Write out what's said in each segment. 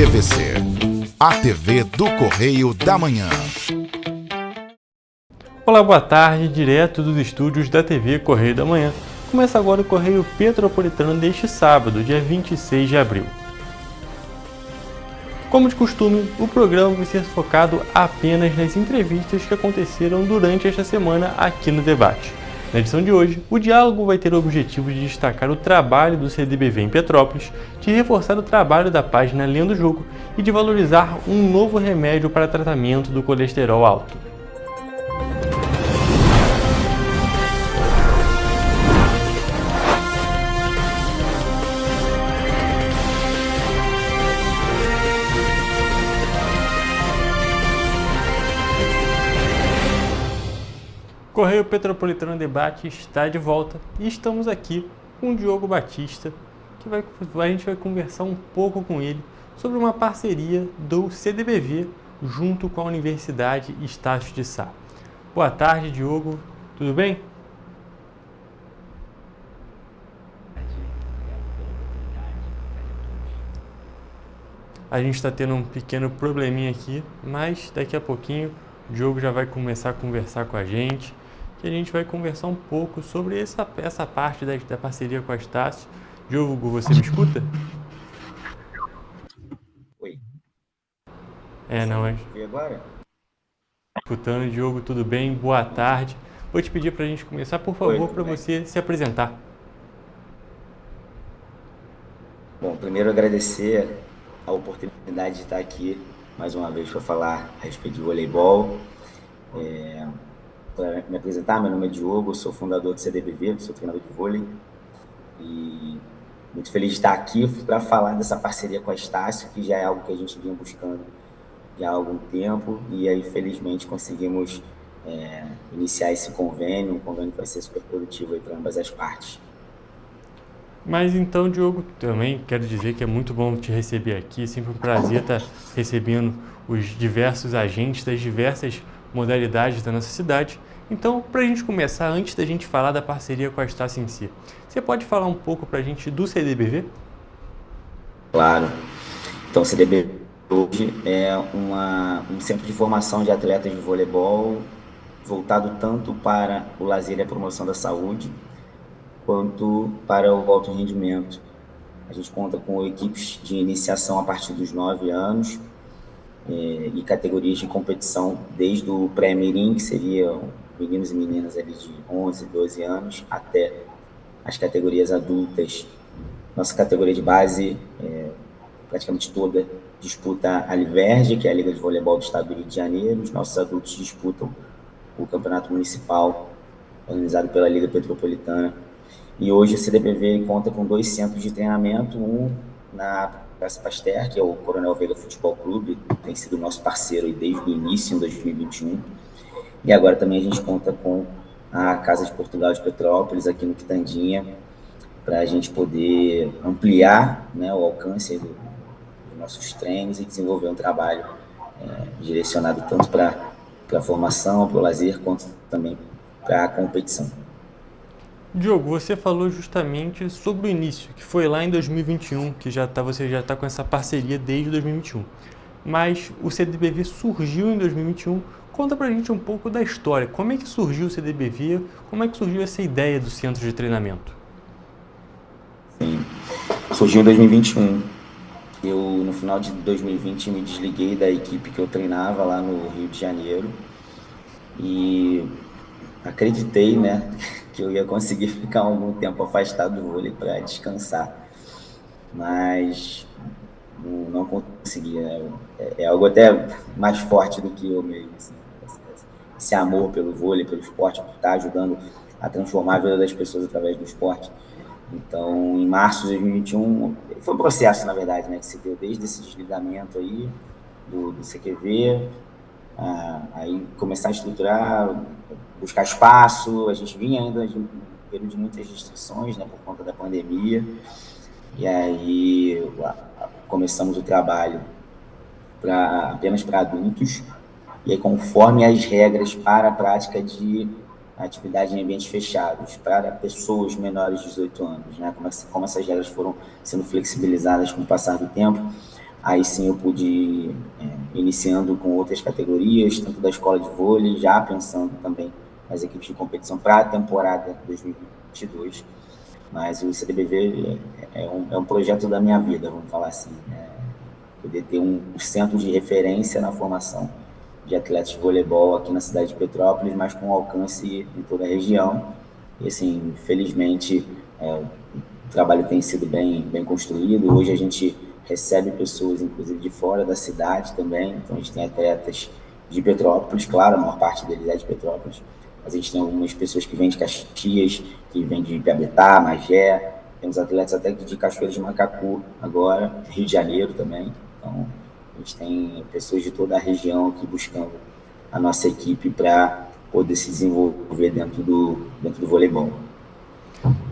TVC, a TV do Correio da Manhã. Olá, boa tarde, direto dos estúdios da TV Correio da Manhã. Começa agora o Correio Petropolitano deste sábado, dia 26 de abril. Como de costume, o programa vai ser focado apenas nas entrevistas que aconteceram durante esta semana aqui no debate. Na edição de hoje, o diálogo vai ter o objetivo de destacar o trabalho do CDBV em Petrópolis, de reforçar o trabalho da página Lendo o Jogo e de valorizar um novo remédio para tratamento do colesterol alto. Correio Petropolitano Debate está de volta e estamos aqui com o Diogo Batista, que a gente vai conversar um pouco com ele sobre uma parceria do CDBV junto com a Universidade Estácio de Sá. Boa tarde, Diogo. Tudo bem? A gente está tendo um pequeno probleminha aqui, mas daqui a pouquinho o Diogo já vai começar a conversar com a gente. E a gente vai conversar um pouco sobre essa parte da parceria com a Estácio. Diogo, você me escuta? Oi. Não é? E agora? Escutando, Diogo, tudo bem? Boa tarde. Vou te pedir para a gente começar, por favor, para você se apresentar. Bom, primeiro agradecer a oportunidade de estar aqui mais uma vez para falar a respeito de voleibol. Para me apresentar, meu nome é Diogo, eu sou fundador do CDBV, sou treinador de vôlei e muito feliz de estar aqui para falar dessa parceria com a Estácio, que já é algo que a gente vinha buscando já há algum tempo e aí felizmente conseguimos iniciar esse convênio, um convênio que vai ser super produtivo para ambas as partes. Mas então, Diogo, também quero dizer que é muito bom te receber aqui, é sempre um prazer estar recebendo os diversos agentes das diversas modalidades da nossa cidade. Então, para a gente começar, antes da gente falar da parceria com a Estácio em si, você pode falar um pouco para a gente do CDBV? Claro. Então, o CDBV hoje é um centro de formação de atletas de voleibol voltado tanto para o lazer e a promoção da saúde, quanto para o alto rendimento. A gente conta com equipes de iniciação a partir dos 9 anos, e categorias de competição desde o pré-mirim, que seriam meninos e meninas ali de 11, 12 anos, até as categorias adultas. Nossa categoria de base, praticamente toda, disputa a Liverge, que é a Liga de Voleibol do Estado do Rio de Janeiro. Os nossos adultos disputam o Campeonato Municipal, organizado pela Liga Petropolitana. E hoje o CDBV conta com 2 centros de treinamento, um na Praça Pasteur, que é o Coronel Veiga Futebol Clube, tem sido nosso parceiro aí desde o início, em 2021. E agora também a gente conta com a Casa de Portugal de Petrópolis, aqui no Quitandinha, para a gente poder ampliar, né, o alcance dos nossos treinos e desenvolver um trabalho direcionado tanto para a formação, para o lazer, quanto também para a competição. Diogo, você falou justamente sobre o início, que foi lá em 2021, que você já está com essa parceria desde 2021. Mas o CDBV surgiu em 2021. Conta pra gente um pouco da história. Como é que surgiu o CDBV? Como é que surgiu essa ideia do centro de treinamento? Sim, surgiu em 2021. Eu, no final de 2020, me desliguei da equipe que eu treinava lá no Rio de Janeiro e acreditei, né, que eu ia conseguir ficar algum tempo afastado do vôlei para descansar, mas não consegui, né? É algo até mais forte do que eu mesmo, assim, esse amor pelo vôlei, pelo esporte, por estar ajudando a transformar a vida das pessoas através do esporte. Então, em março de 2021, foi um processo, na verdade, né, que se deu desde esse desligamento aí do CQV, aí começar a estruturar, buscar espaço. A gente vinha ainda de um período de muitas restrições, né, por conta da pandemia, e aí começamos o trabalho apenas para adultos, e aí conforme as regras para a prática de atividade em ambientes fechados, para pessoas menores de 18 anos, né, como essas regras foram sendo flexibilizadas com o passar do tempo, Aí sim eu pude ir iniciando com outras categorias, tanto da escola de vôlei, já pensando também nas equipes de competição para a temporada 2022. Mas o CDBV é um projeto da minha vida, vamos falar assim, né? Poder ter um centro de referência na formação de atletas de voleibol aqui na cidade de Petrópolis, mas com alcance em toda a região. E assim, felizmente, o trabalho tem sido bem construído. Hoje a gente recebe pessoas, inclusive, de fora da cidade também. Então a gente tem atletas de Petrópolis, claro, a maior parte deles é de Petrópolis. Mas a gente tem algumas pessoas que vêm de Caxias, que vêm de Piabetá, Magé. Temos atletas até de Cachoeira de Macacu agora, Rio de Janeiro também. Então, a gente tem pessoas de toda a região aqui buscando a nossa equipe para poder se desenvolver dentro do voleibol.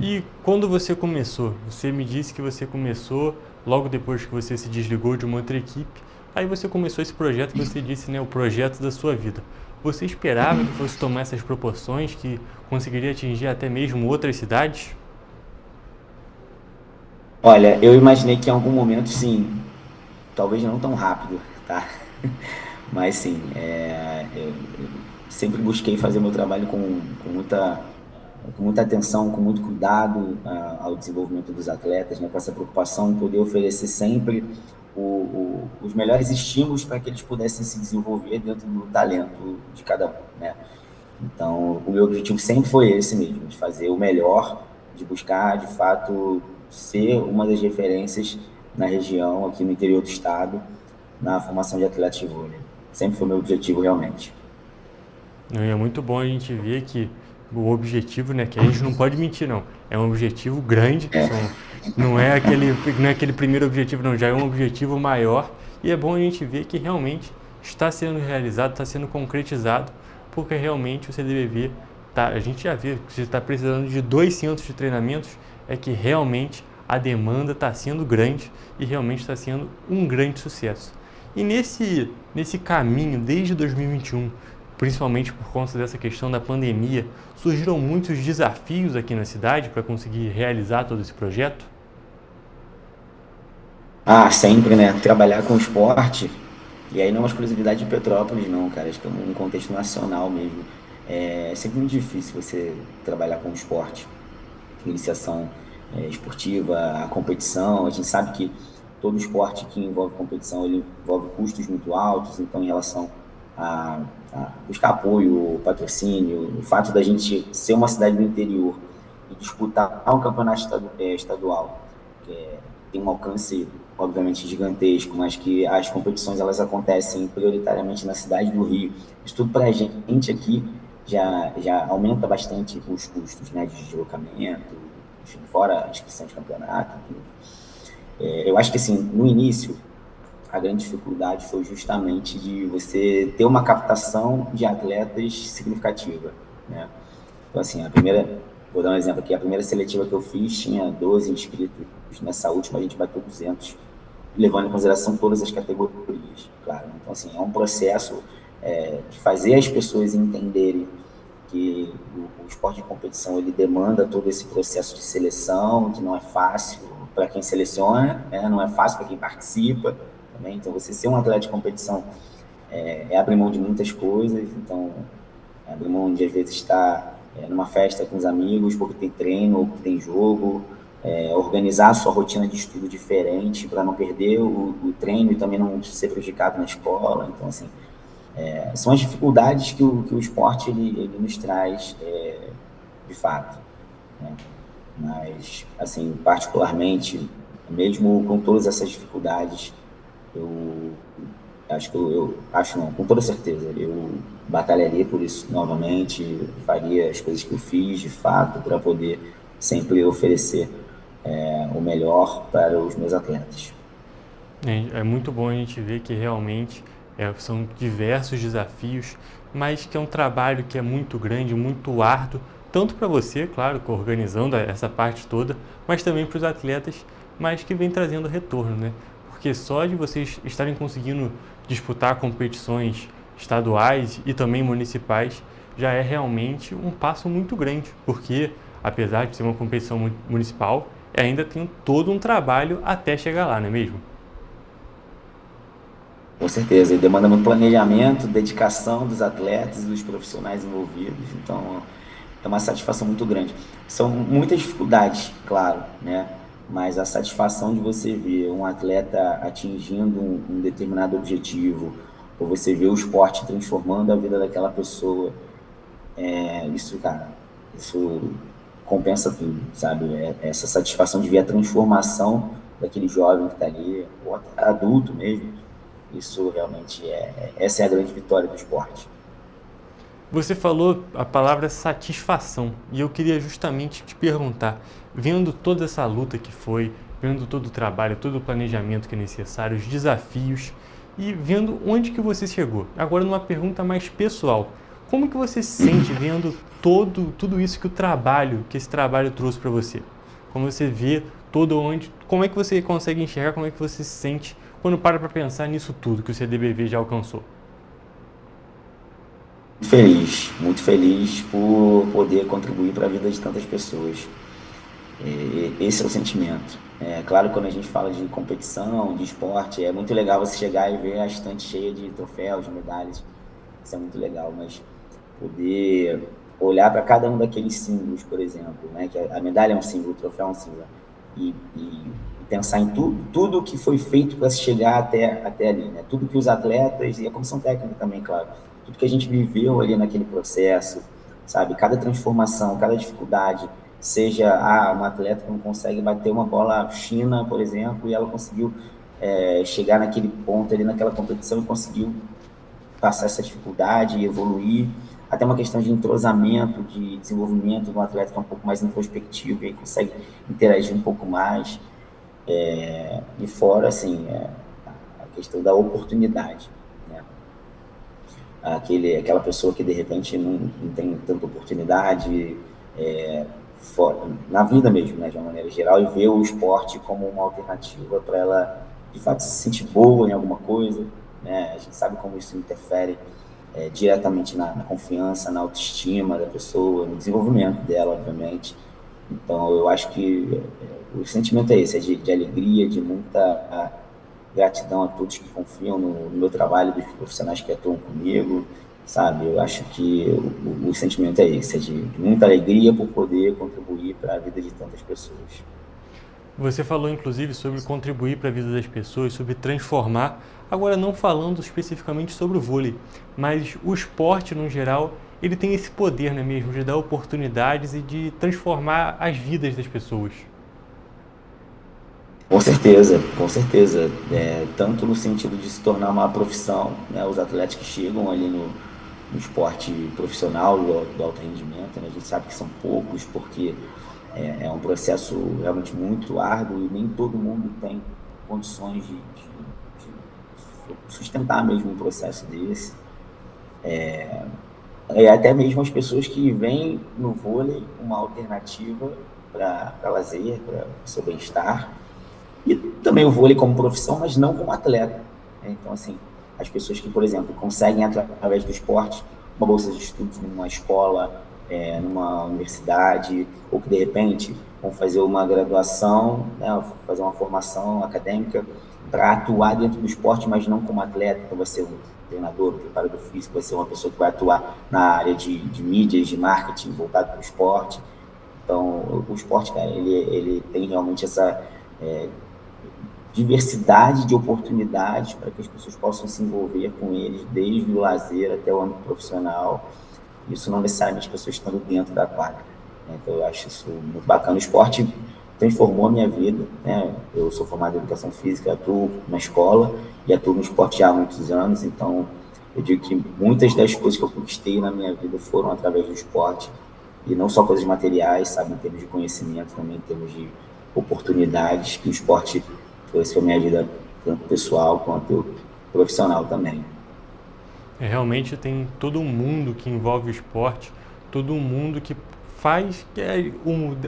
E quando você começou? Você me disse que você começou logo depois que você se desligou de uma outra equipe. Aí você começou esse projeto que você disse, né, o projeto da sua vida. Você esperava que fosse tomar essas proporções, que conseguiria atingir até mesmo outras cidades? Olha, eu imaginei que em algum momento, sim, talvez não tão rápido, tá? Mas sim, eu sempre busquei fazer o meu trabalho com muita atenção, com muito cuidado ao desenvolvimento dos atletas, né? Com essa preocupação em poder oferecer sempre os melhores estímulos para que eles pudessem se desenvolver dentro do talento de cada um, né? Então, o meu objetivo sempre foi esse mesmo, de fazer o melhor, de buscar, de fato, ser uma das referências na região, aqui no interior do estado, na formação de atletas de vôlei. Sempre foi meu objetivo, realmente. E é muito bom a gente ver que o objetivo, né, que a gente não pode mentir, não. É um objetivo grande, não é aquele primeiro objetivo, não, já é um objetivo maior. E é bom a gente ver que realmente está sendo realizado, está sendo concretizado, porque realmente o CDBV, a gente já vê que você está precisando de 2 centros de treinamentos, é que realmente a demanda está sendo grande e realmente está sendo um grande sucesso. E nesse caminho, desde 2021, principalmente por conta dessa questão da pandemia, surgiram muitos desafios aqui na cidade para conseguir realizar todo esse projeto? Ah, sempre, né? Trabalhar com esporte, e aí não é uma exclusividade de Petrópolis, não, cara. Acho que é um contexto nacional mesmo. É sempre muito difícil você trabalhar com esporte, iniciação esportiva, a competição. A gente sabe que todo esporte que envolve competição, ele envolve custos muito altos, então em relação a buscar apoio, patrocínio, o fato da gente ser uma cidade do interior e disputar um campeonato estadual, que tem um alcance obviamente gigantesco, mas que as competições elas acontecem prioritariamente na cidade do Rio. Isso tudo para a gente aqui já aumenta bastante os custos, né, de deslocamento, enfim, fora a inscrição de campeonato. Eu acho que assim, no início, a grande dificuldade foi justamente de você ter uma captação de atletas significativa, né? Então, assim, vou dar um exemplo aqui, a primeira seletiva que eu fiz tinha 12 inscritos, nessa última a gente bateu 200, levando em consideração todas as categorias, claro. Então, assim, é um processo de fazer as pessoas entenderem que o esporte de competição, ele demanda todo esse processo de seleção, que não é fácil para quem seleciona, né? Não é fácil para quem participa, também. Então, você ser um atleta de competição abrir mão de muitas coisas. Então, abrir mão de, às vezes, estar numa festa com os amigos, porque tem treino ou porque tem jogo, organizar a sua rotina de estudo diferente para não perder o treino e também não ser prejudicado na escola. Então, assim, são as dificuldades que o esporte ele nos traz, de fato, né? Mas, assim, particularmente, mesmo com todas essas dificuldades, eu acho não, com toda certeza, eu batalharia por isso novamente, faria as coisas que eu fiz, de fato, para poder sempre oferecer o melhor para os meus atletas. É muito bom a gente ver que realmente são diversos desafios, mas que é um trabalho que é muito grande, muito árduo, tanto para você, claro, organizando essa parte toda, mas também para os atletas, mas que vem trazendo retorno, né? Porque só de vocês estarem conseguindo disputar competições estaduais e também municipais já é realmente um passo muito grande, porque apesar de ser uma competição municipal, ainda tem todo um trabalho até chegar lá, não é mesmo? Com certeza, e demanda muito planejamento, dedicação dos atletas e dos profissionais envolvidos, então é uma satisfação muito grande. São muitas dificuldades, claro, né? Mas a satisfação de você ver um atleta atingindo um determinado objetivo, ou você ver o esporte transformando a vida daquela pessoa, isso, cara, isso compensa tudo, sabe? Essa satisfação de ver a transformação daquele jovem que está ali, ou até adulto mesmo, isso realmente essa é a grande vitória do esporte. Você falou a palavra satisfação e eu queria justamente te perguntar, vendo toda essa luta que foi, vendo todo o trabalho, todo o planejamento que é necessário, os desafios e vendo onde que você chegou. Agora numa pergunta mais pessoal, como que você se sente vendo tudo isso que esse trabalho trouxe para você? Como você vê como é que você consegue enxergar, como é que você se sente quando para pensar nisso tudo que o CDBV já alcançou? Muito feliz por poder contribuir para a vida de tantas pessoas. Esse é o sentimento. É claro que quando a gente fala de competição, de esporte, é muito legal você chegar e ver a estante cheia de troféus, de medalhas. Isso é muito legal, mas poder olhar para cada um daqueles símbolos, por exemplo, né? Que a medalha é um símbolo, o troféu é um símbolo, e pensar em tudo que foi feito para se chegar até ali, né? Tudo que os atletas e a comissão técnica também, claro, tudo que a gente viveu ali naquele processo, sabe? Cada transformação, cada dificuldade, seja uma atleta que não consegue bater uma bola china, por exemplo, e ela conseguiu chegar naquele ponto ali naquela competição e conseguiu passar essa dificuldade e evoluir, até uma questão de entrosamento, de desenvolvimento de um atleta que é um pouco mais introspectivo e aí consegue interagir um pouco mais, e fora, assim, a questão da oportunidade, né? Aquela pessoa que de repente não tem tanta oportunidade na vida mesmo, né, de uma maneira geral, e ver o esporte como uma alternativa para ela, de fato, se sentir boa em alguma coisa, né? A gente sabe como isso interfere diretamente na confiança, na autoestima da pessoa, no desenvolvimento dela, obviamente. Então, eu acho que o sentimento é esse, de alegria, de muita gratidão a todos que confiam no meu trabalho, dos profissionais que atuam comigo, sabe? Eu acho que o sentimento é esse, de muita alegria por poder contribuir para a vida de tantas pessoas. Você falou inclusive sobre contribuir para a vida das pessoas, sobre transformar, agora não falando especificamente sobre o vôlei, mas o esporte no geral, ele tem esse poder, não é mesmo, de dar oportunidades e de transformar as vidas das pessoas. Com certeza, com certeza. Tanto no sentido de se tornar uma profissão, né? Os atletas que chegam ali no esporte profissional, do alto rendimento, né? A gente sabe que são poucos, porque é um processo realmente muito árduo e nem todo mundo tem condições de sustentar mesmo um processo desse. Até mesmo as pessoas que veem no vôlei uma alternativa para lazer, para o seu bem-estar, e também o vôlei como profissão, mas não como atleta, né? Então, assim, as pessoas que, por exemplo, conseguem, através do esporte, uma bolsa de estudos numa escola, numa universidade, ou que, de repente, vão fazer uma graduação, né, fazer uma formação acadêmica para atuar dentro do esporte, mas não como atleta. Então, vai ser um treinador, um preparador físico, vai ser uma pessoa que vai atuar na área de mídias, de marketing, voltado para o esporte. Então, o esporte, cara, ele tem realmente essa diversidade de oportunidades para que as pessoas possam se envolver com eles, desde o lazer até o âmbito profissional. Isso não necessariamente as pessoas estando dentro da quadra, né? Então, eu acho isso muito bacana. O esporte transformou a minha vida, né? Eu sou formado em educação física, atuo na escola e atuo no esporte já há muitos anos, então eu digo que muitas das coisas que eu conquistei na minha vida foram através do esporte, e não só coisas materiais, sabe, em termos de conhecimento, também em termos de oportunidades que o esporte trouxe para a minha vida, tanto pessoal quanto profissional também. Realmente tem todo um mundo que envolve o esporte, todo um mundo que faz que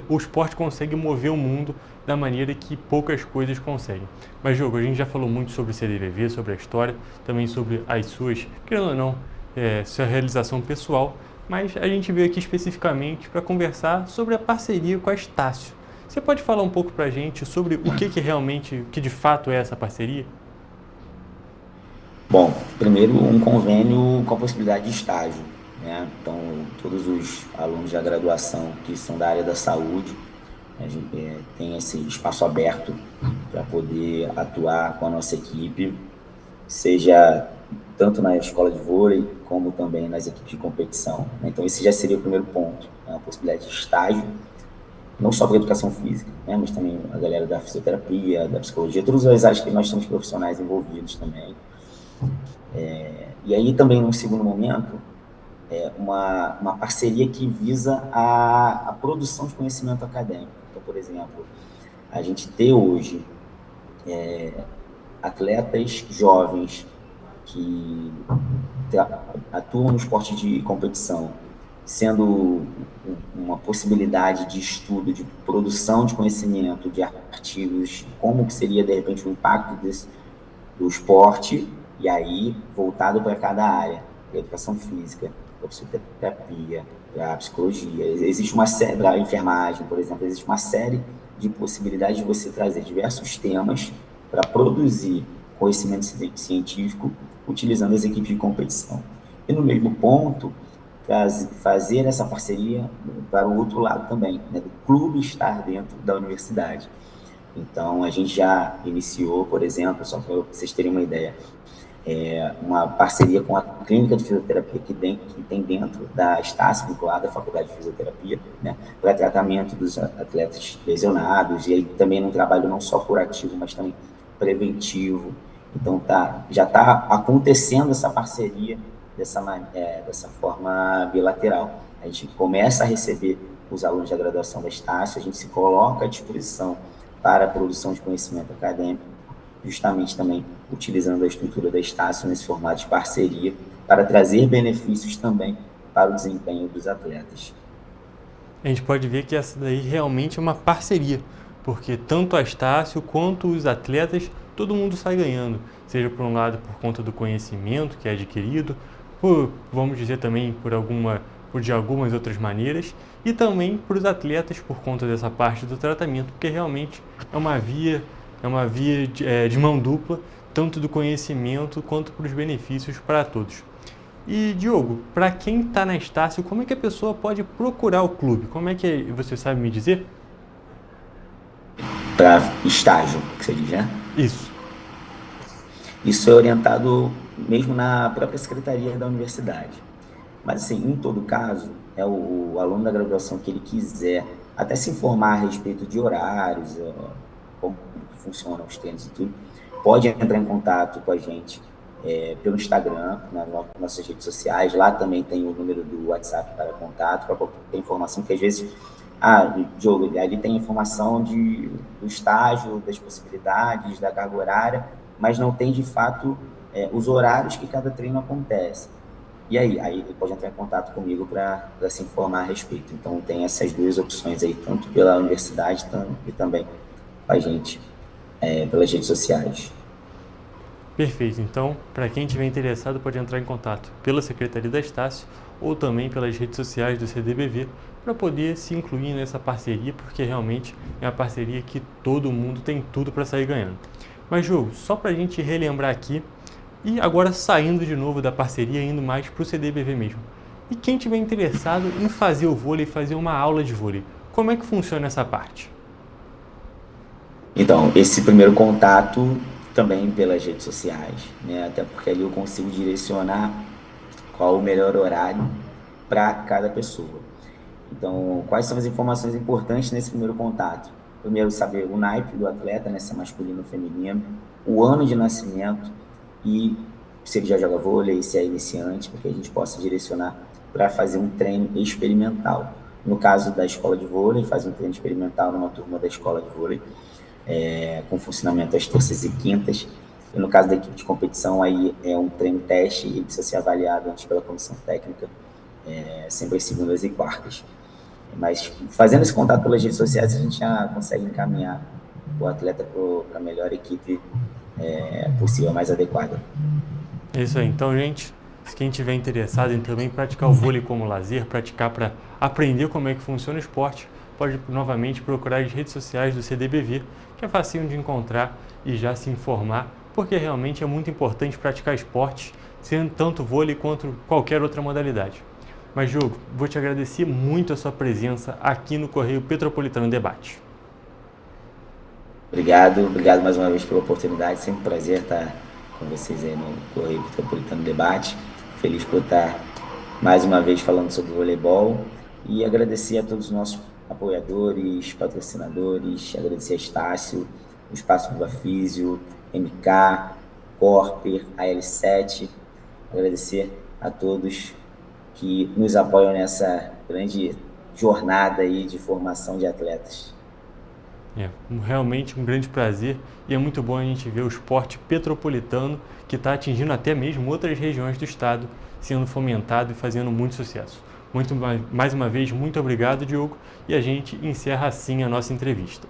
o esporte consegue mover o mundo da maneira que poucas coisas conseguem. Mas, Diogo, a gente já falou muito sobre o CDBV, sobre a história, também sobre as suas, querendo ou não, sua realização pessoal, mas a gente veio aqui especificamente para conversar sobre a parceria com a Estácio. Você pode falar um pouco para a gente sobre o que realmente, o que de fato é essa parceria? Bom, primeiro um convênio com a possibilidade de estágio, né? Então, todos os alunos da graduação que são da área da saúde, a gente tem esse espaço aberto para poder atuar com a nossa equipe, seja tanto na escola de vôlei, como também nas equipes de competição. Então, esse já seria o primeiro ponto, né? A possibilidade de estágio, não só para a educação física, né? Mas também a galera da fisioterapia, da psicologia, todas as áreas que nós temos profissionais envolvidos também. E aí também, num segundo momento, uma parceria que visa a produção de conhecimento acadêmico. Então, por exemplo, a gente ter hoje atletas jovens que atuam no esporte de competição, sendo uma possibilidade de estudo, de produção de conhecimento, de artigos, como que seria, de repente, o impacto do esporte, e aí voltado para cada área, para a educação física, para a psicoterapia, para a psicologia. Existe uma série, para a enfermagem, por exemplo, existe uma série de possibilidades de você trazer diversos temas para produzir conhecimento científico utilizando as equipes de competição. E no mesmo ponto, fazer essa parceria para o outro lado também, né, do clube estar dentro da universidade. Então, a gente já iniciou, por exemplo, só para vocês terem uma ideia, uma parceria com a clínica de fisioterapia que tem dentro da Estácio, vinculada à Faculdade de Fisioterapia, né, para tratamento dos atletas lesionados, e aí também num trabalho não só curativo, mas também preventivo. Então, já está acontecendo essa parceria dessa forma bilateral. A gente começa a receber os alunos da graduação da Estácio, a gente se coloca à disposição para a produção de conhecimento acadêmico, justamente também utilizando a estrutura da Estácio nesse formato de parceria, para trazer benefícios também para o desempenho dos atletas. A gente pode ver que essa daí realmente é uma parceria, porque tanto a Estácio quanto os atletas, todo mundo sai ganhando, seja por um lado por conta do conhecimento que é adquirido, vamos dizer também de algumas outras maneiras, e também para os atletas por conta dessa parte do tratamento, porque realmente é uma via de mão dupla, tanto do conhecimento quanto para os benefícios para todos. E Diogo, para quem está na Estácio, como é que a pessoa pode procurar o clube? Como é que você sabe me dizer? Para estágio, que você diz, né? Isso é orientado mesmo na própria secretaria da universidade. Mas, assim, em todo caso, o aluno da graduação que ele quiser até se informar a respeito de horários, como funcionam os treinos e tudo, pode entrar em contato com a gente pelo Instagram, nas nossas redes sociais. Lá também tem o número do WhatsApp para contato, para qualquer informação, que às vezes, Diogo, ali tem informação do estágio, das possibilidades, da carga horária, mas não tem, de fato, os horários que cada treino acontece. E aí ele pode entrar em contato comigo para se informar a respeito. Então, tem essas duas opções aí, tanto pela universidade e também com a gente, pelas redes sociais. Perfeito. Então, para quem estiver interessado, pode entrar em contato pela Secretaria da Estácio ou também pelas redes sociais do CDBV para poder se incluir nessa parceria, porque realmente é uma parceria que todo mundo tem tudo para sair ganhando. Mas, Diogo, só para a gente relembrar aqui, e agora saindo de novo da parceria, indo mais para o CDBV mesmo. E quem estiver interessado em fazer o vôlei, fazer uma aula de vôlei, como é que funciona essa parte? Então, esse primeiro contato também pelas redes sociais, né? Até porque ali eu consigo direcionar qual o melhor horário para cada pessoa. Então, quais são as informações importantes nesse primeiro contato? Primeiro, saber o naipe do atleta, né, se é masculino ou feminino, o ano de nascimento e se ele já joga vôlei, se é iniciante, para que a gente possa direcionar para fazer um treino experimental. No caso da escola de vôlei, faz um treino experimental numa turma da escola de vôlei, com funcionamento às terças e quintas. E no caso da equipe de competição, aí é um treino teste e precisa ser avaliado antes pela comissão técnica, sempre às segundas e quartas. Mas fazendo esse contato pelas redes sociais, a gente já consegue encaminhar o atleta para a melhor equipe possível, mais adequada. É isso aí. Então, gente, se quem estiver interessado em também praticar o vôlei como lazer, praticar para aprender como é que funciona o esporte, pode novamente procurar as redes sociais do CDBV, que é facinho de encontrar e já se informar porque realmente é muito importante praticar esportes, sendo tanto vôlei quanto qualquer outra modalidade. Mas, Diogo, vou te agradecer muito a sua presença aqui no Correio Petropolitano Debate. Obrigado mais uma vez pela oportunidade, sempre um prazer estar com vocês aí no Correio Petropolitano Debate. Feliz por estar mais uma vez falando sobre voleibol e agradecer a todos os nossos apoiadores, patrocinadores, agradecer a Estácio, o Espaço Viva Físio, MK, Corper, a L7, agradecer a todos que nos apoiam nessa grande jornada aí de formação de atletas. É realmente um grande prazer e é muito bom a gente ver o esporte petropolitano que está atingindo até mesmo outras regiões do estado, sendo fomentado e fazendo muito sucesso. Mais uma vez, muito obrigado, Diogo, e a gente encerra assim a nossa entrevista.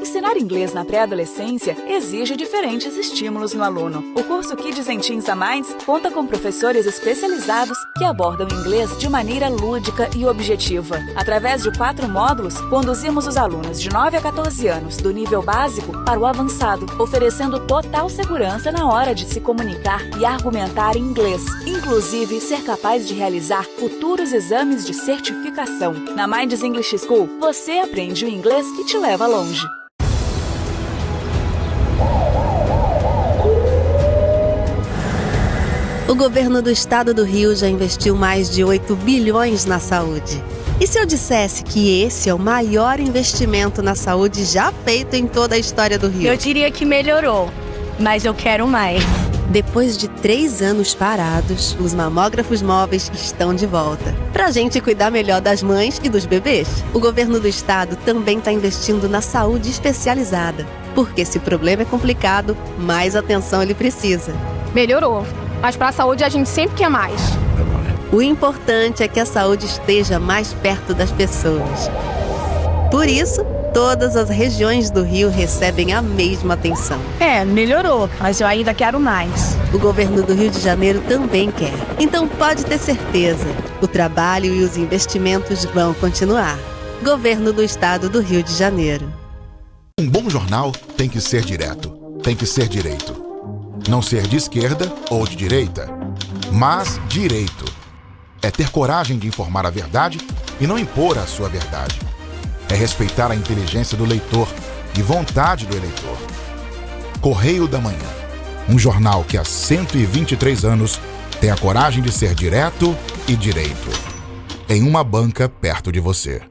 Ensinar inglês na pré-adolescência exige diferentes estímulos no aluno. O curso Kids and Teens a Mais conta com professores especializados que abordam inglês de maneira lúdica e objetiva. Através de 4 módulos, conduzimos os alunos de 9 a 14 anos do nível básico para o avançado, oferecendo total segurança na hora de se comunicar e argumentar em inglês, inclusive ser capaz de realizar futuros exames de certificação. Na Minds English School, você aprende o inglês que te leva longe. O governo do estado do Rio já investiu mais de 8 bilhões na saúde. E se eu dissesse que esse é o maior investimento na saúde já feito em toda a história do Rio? Eu diria que melhorou, mas eu quero mais. Depois de 3 anos parados, os mamógrafos móveis estão de volta. Pra gente cuidar melhor das mães e dos bebês. O governo do estado também está investindo na saúde especializada. Porque se o problema é complicado, mais atenção ele precisa. Melhorou, mas para a saúde a gente sempre quer mais. O importante é que a saúde esteja mais perto das pessoas. Por isso, todas as regiões do Rio recebem a mesma atenção. Melhorou, mas eu ainda quero mais. O governo do Rio de Janeiro também quer. Então pode ter certeza, o trabalho e os investimentos vão continuar. Governo do Estado do Rio de Janeiro. Um bom jornal tem que ser direto, tem que ser direito. Não ser de esquerda ou de direita, mas direito. É ter coragem de informar a verdade e não impor a sua verdade. É respeitar a inteligência do leitor e vontade do eleitor. Correio da Manhã, um jornal que há 123 anos tem a coragem de ser direto e direito. Em uma banca perto de você.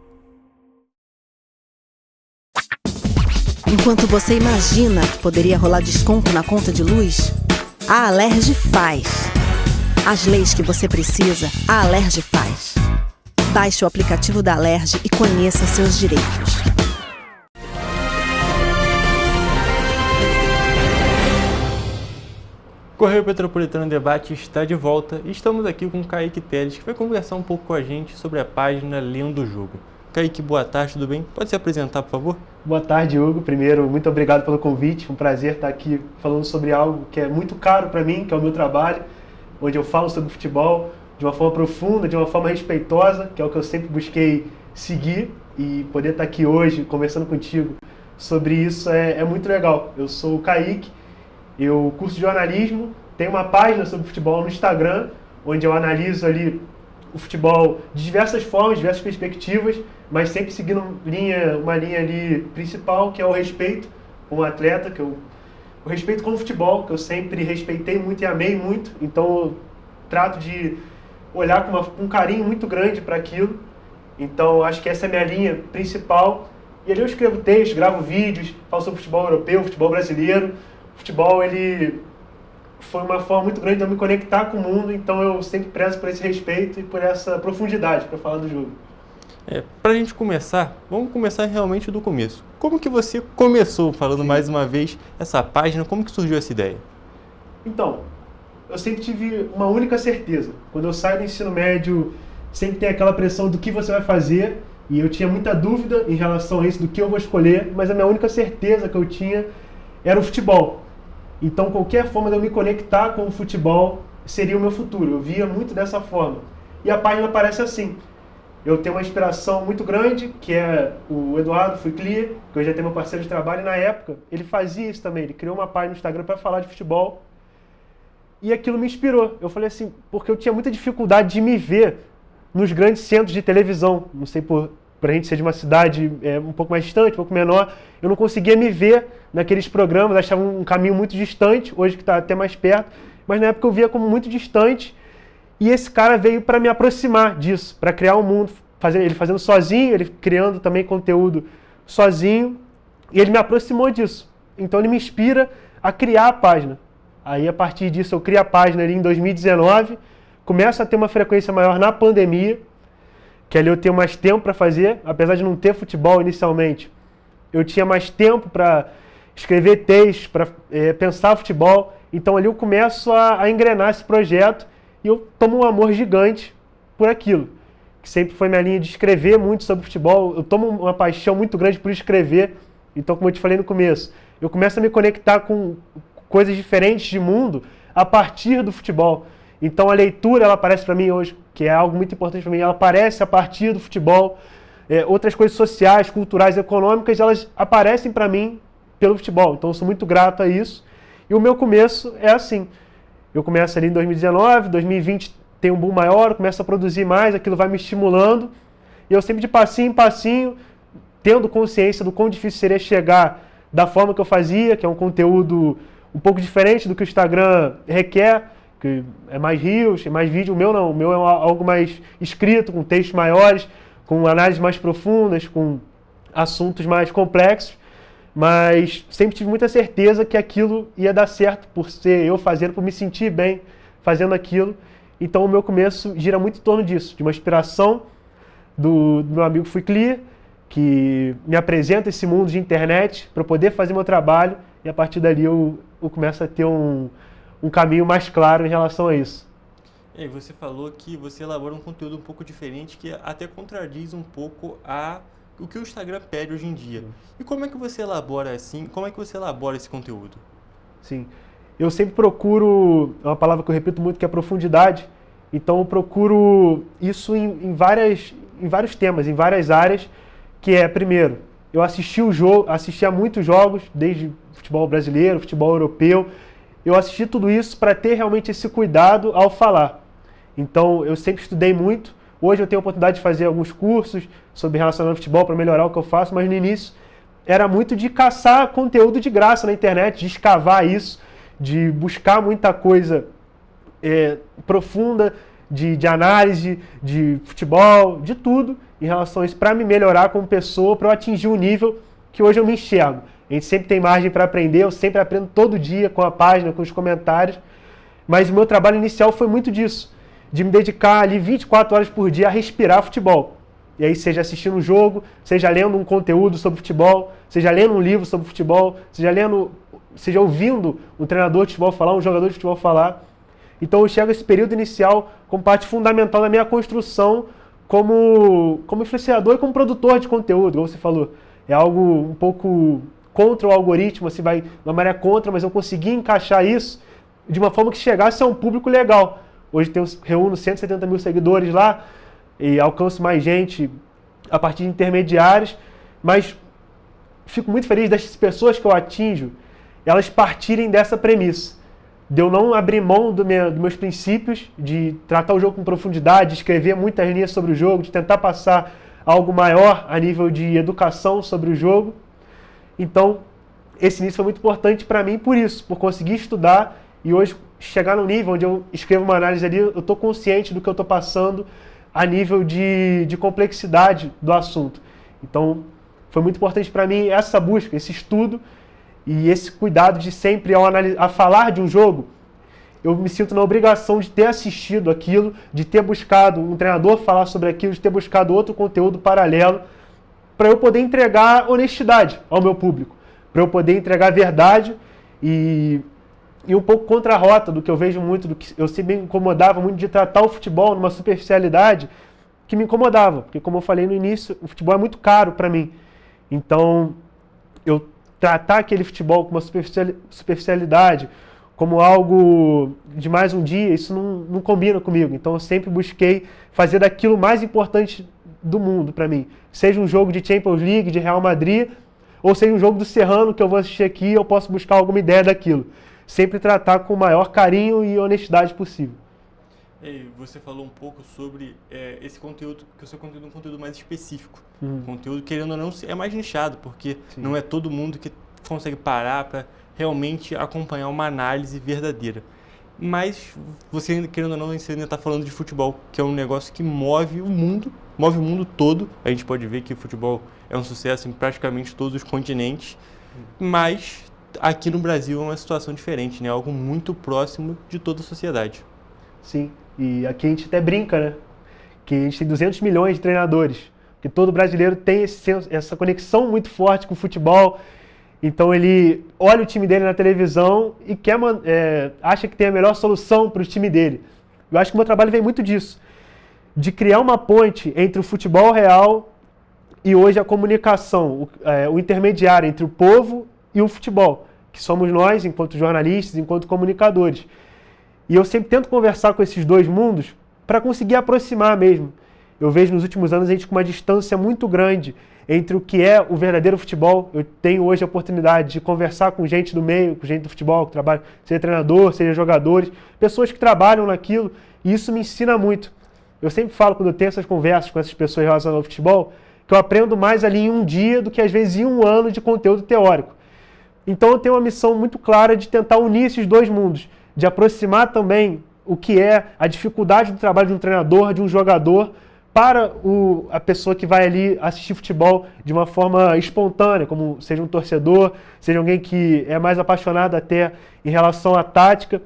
Enquanto você imagina que poderia rolar desconto na conta de luz, a Alerj faz. As leis que você precisa, a Alerj faz. Baixe o aplicativo da Alerj e conheça seus direitos. Correio Petropolitano Debate está de volta e estamos aqui com o Kaique Teles, que vai conversar um pouco com a gente sobre a página Lendo o Jogo. Kaique, boa tarde, tudo bem? Pode se apresentar, por favor? Boa tarde, Hugo. Primeiro, muito obrigado pelo convite. Um prazer estar aqui falando sobre algo que é muito caro para mim, que é o meu trabalho, onde eu falo sobre futebol de uma forma profunda, de uma forma respeitosa, que é o que eu sempre busquei seguir, e poder estar aqui hoje conversando contigo sobre isso é muito legal. Eu sou o Kaique, eu curso jornalismo, tenho uma página sobre futebol no Instagram, onde eu analiso ali o futebol de diversas formas, diversas perspectivas, mas sempre seguindo uma linha ali principal, que é o respeito com o atleta, o respeito com o futebol, que eu sempre respeitei muito e amei muito, então eu trato de olhar com um carinho muito grande para aquilo. Então acho que essa é a minha linha principal, e ali eu escrevo textos, gravo vídeos, falo sobre futebol europeu, futebol brasileiro. O futebol, ele foi uma forma muito grande de eu me conectar com o mundo, então eu sempre prezo por esse respeito e por essa profundidade para falar do jogo. Para a gente começar, vamos começar realmente do começo. Como que você começou, falando mais uma vez, essa página, como que surgiu essa ideia? Então, eu sempre tive uma única certeza. Quando eu saio do ensino médio, sempre tem aquela pressão do que você vai fazer, e eu tinha muita dúvida em relação a isso, do que eu vou escolher, mas a minha única certeza que eu tinha era o futebol. Então, qualquer forma de eu me conectar com o futebol seria o meu futuro. Eu via muito dessa forma. E a página aparece assim. eu tenho uma inspiração muito grande, que é o Eduardo Fuiclia, que hoje é meu parceiro de trabalho, e na época ele fazia isso também, ele criou uma página no Instagram para falar de futebol, e aquilo me inspirou. Eu falei assim, porque eu tinha muita dificuldade de me ver nos grandes centros de televisão, não sei por a gente ser de uma cidade um pouco mais distante, um pouco menor, eu não conseguia me ver naqueles programas, achava um caminho muito distante, hoje que está até mais perto, mas na época eu via como muito distante, e esse cara veio para me aproximar disso, para criar um mundo, ele fazendo sozinho, ele criando também conteúdo sozinho, e ele me aproximou disso. Então ele me inspira a criar a página. Aí a partir disso eu crio a página ali em 2019, começo a ter uma frequência maior na pandemia, que ali eu tenho mais tempo para fazer, apesar de não ter futebol inicialmente, eu tinha mais tempo para escrever textos, para pensar futebol, então ali eu começo a engrenar esse projeto e eu tomo um amor gigante por aquilo, que sempre foi minha linha de escrever muito sobre futebol, eu tomo uma paixão muito grande por escrever, então como eu te falei no começo, eu começo a me conectar com coisas diferentes de mundo a partir do futebol. Então a leitura, ela aparece para mim hoje, que é algo muito importante para mim, ela aparece a partir do futebol. Outras coisas sociais, culturais, econômicas, elas aparecem para mim pelo futebol. Então eu sou muito grato a isso. E o meu começo é assim. Eu começo ali em 2019, 2020 tem um boom maior, começo a produzir mais, aquilo vai me estimulando. E eu sempre de passinho em passinho, tendo consciência do quão difícil seria chegar da forma que eu fazia, que é um conteúdo um pouco diferente do que o Instagram requer, que é mais reels, é mais vídeo. O meu não, o meu é algo mais escrito, com textos maiores, com análises mais profundas, com assuntos mais complexos, mas sempre tive muita certeza que aquilo ia dar certo por ser eu fazendo, por me sentir bem fazendo aquilo. Então o meu começo gira muito em torno disso, de uma inspiração do meu amigo Fuiclia, que me apresenta esse mundo de internet para eu poder fazer meu trabalho, e a partir dali eu começo a ter um caminho mais claro em relação a isso. E você falou que você elabora um conteúdo um pouco diferente, que até contradiz um pouco o que o Instagram pede hoje em dia. E como é que você elabora assim? Como é que você elabora esse conteúdo? Sim, eu sempre procuro, é uma palavra que eu repito muito, que é profundidade. Então eu procuro isso em vários temas, em várias áreas, que é, primeiro, eu assisti a muitos jogos, desde futebol brasileiro, futebol europeu. Eu assisti tudo isso para ter realmente esse cuidado ao falar. Então, eu sempre estudei muito. Hoje eu tenho a oportunidade de fazer alguns cursos sobre relacionamento ao futebol para melhorar o que eu faço, mas no início era muito de caçar conteúdo de graça na internet, de escavar isso, de buscar muita coisa profunda, de análise, de futebol, de tudo em relação a isso, para me melhorar como pessoa, para eu atingir um nível que hoje eu me enxergo. A gente sempre tem margem para aprender, eu sempre aprendo todo dia com a página, com os comentários, mas o meu trabalho inicial foi muito disso, de me dedicar ali 24 horas por dia a respirar futebol. E aí seja assistindo um jogo, seja lendo um conteúdo sobre futebol, seja lendo um livro sobre futebol, seja ouvindo um treinador de futebol falar, um jogador de futebol falar. Então eu enxergo esse período inicial como parte fundamental da minha construção como influenciador e como produtor de conteúdo, como você falou. É algo um pouco contra o algoritmo, assim, vai uma maré contra, mas eu consegui encaixar isso de uma forma que chegasse a um público legal. Hoje reúno 170 mil seguidores lá e alcanço mais gente a partir de intermediários, mas fico muito feliz das pessoas que eu atinjo, elas partirem dessa premissa, de eu não abrir mão dos meus princípios, de tratar o jogo com profundidade, de escrever muitas linhas sobre o jogo, de tentar passar algo maior a nível de educação sobre o jogo. Então, esse início foi muito importante para mim por isso, por conseguir estudar e hoje chegar num nível onde eu escrevo uma análise ali, eu estou consciente do que eu estou passando a nível de complexidade do assunto. Então, foi muito importante para mim essa busca, esse estudo e esse cuidado de sempre, ao falar de um jogo, eu me sinto na obrigação de ter assistido aquilo, de ter buscado um treinador falar sobre aquilo, de ter buscado outro conteúdo paralelo, para eu poder entregar honestidade ao meu público, para eu poder entregar verdade e um pouco contra a rota do que eu vejo muito, do que eu sempre me incomodava muito de tratar o futebol numa superficialidade que me incomodava, porque como eu falei no início, o futebol é muito caro para mim. Então, eu tratar aquele futebol com uma superficialidade, como algo de mais um dia, isso não combina comigo. Então eu sempre busquei fazer daquilo mais importante do mundo para mim. Seja um jogo de Champions League, de Real Madrid, ou seja um jogo do Serrano que eu vou assistir aqui e eu posso buscar alguma ideia daquilo. Sempre tratar com o maior carinho e honestidade possível. Você falou um pouco sobre esse conteúdo, que o seu conteúdo é um conteúdo mais específico. Conteúdo, querendo ou não, é mais nichado, porque não é todo mundo que consegue parar para realmente acompanhar uma análise verdadeira. Mas você, querendo ou não, você ainda está falando de futebol, que é um negócio que move o mundo todo. A gente pode ver que o futebol é um sucesso em praticamente todos os continentes, mas aqui no Brasil é uma situação diferente, né? Algo muito próximo de toda a sociedade. Sim, e aqui a gente até brinca, né? Que a gente tem 200 milhões de treinadores, que todo brasileiro tem essa conexão muito forte com o futebol. Então ele olha o time dele na televisão e acha que tem a melhor solução para o time dele. Eu acho que o meu trabalho vem muito disso, de criar uma ponte entre o futebol real e hoje a comunicação, o intermediário entre o povo e o futebol, que somos nós, enquanto jornalistas, enquanto comunicadores. E eu sempre tento conversar com esses dois mundos para conseguir aproximar mesmo. Eu vejo nos últimos anos a gente com uma distância muito grande entre o que é o verdadeiro futebol. Eu tenho hoje a oportunidade de conversar com gente do meio, com gente do futebol, que trabalha, seja treinador, seja jogadores, pessoas que trabalham naquilo, e isso me ensina muito. Eu sempre falo, quando eu tenho essas conversas com essas pessoas relacionadas ao futebol, que eu aprendo mais ali em um dia do que às vezes em um ano de conteúdo teórico. Então eu tenho uma missão muito clara de tentar unir esses dois mundos, de aproximar também o que é a dificuldade do trabalho de um treinador, de um jogador, para a pessoa que vai ali assistir futebol de uma forma espontânea, como seja um torcedor, seja alguém que é mais apaixonado até em relação à tática.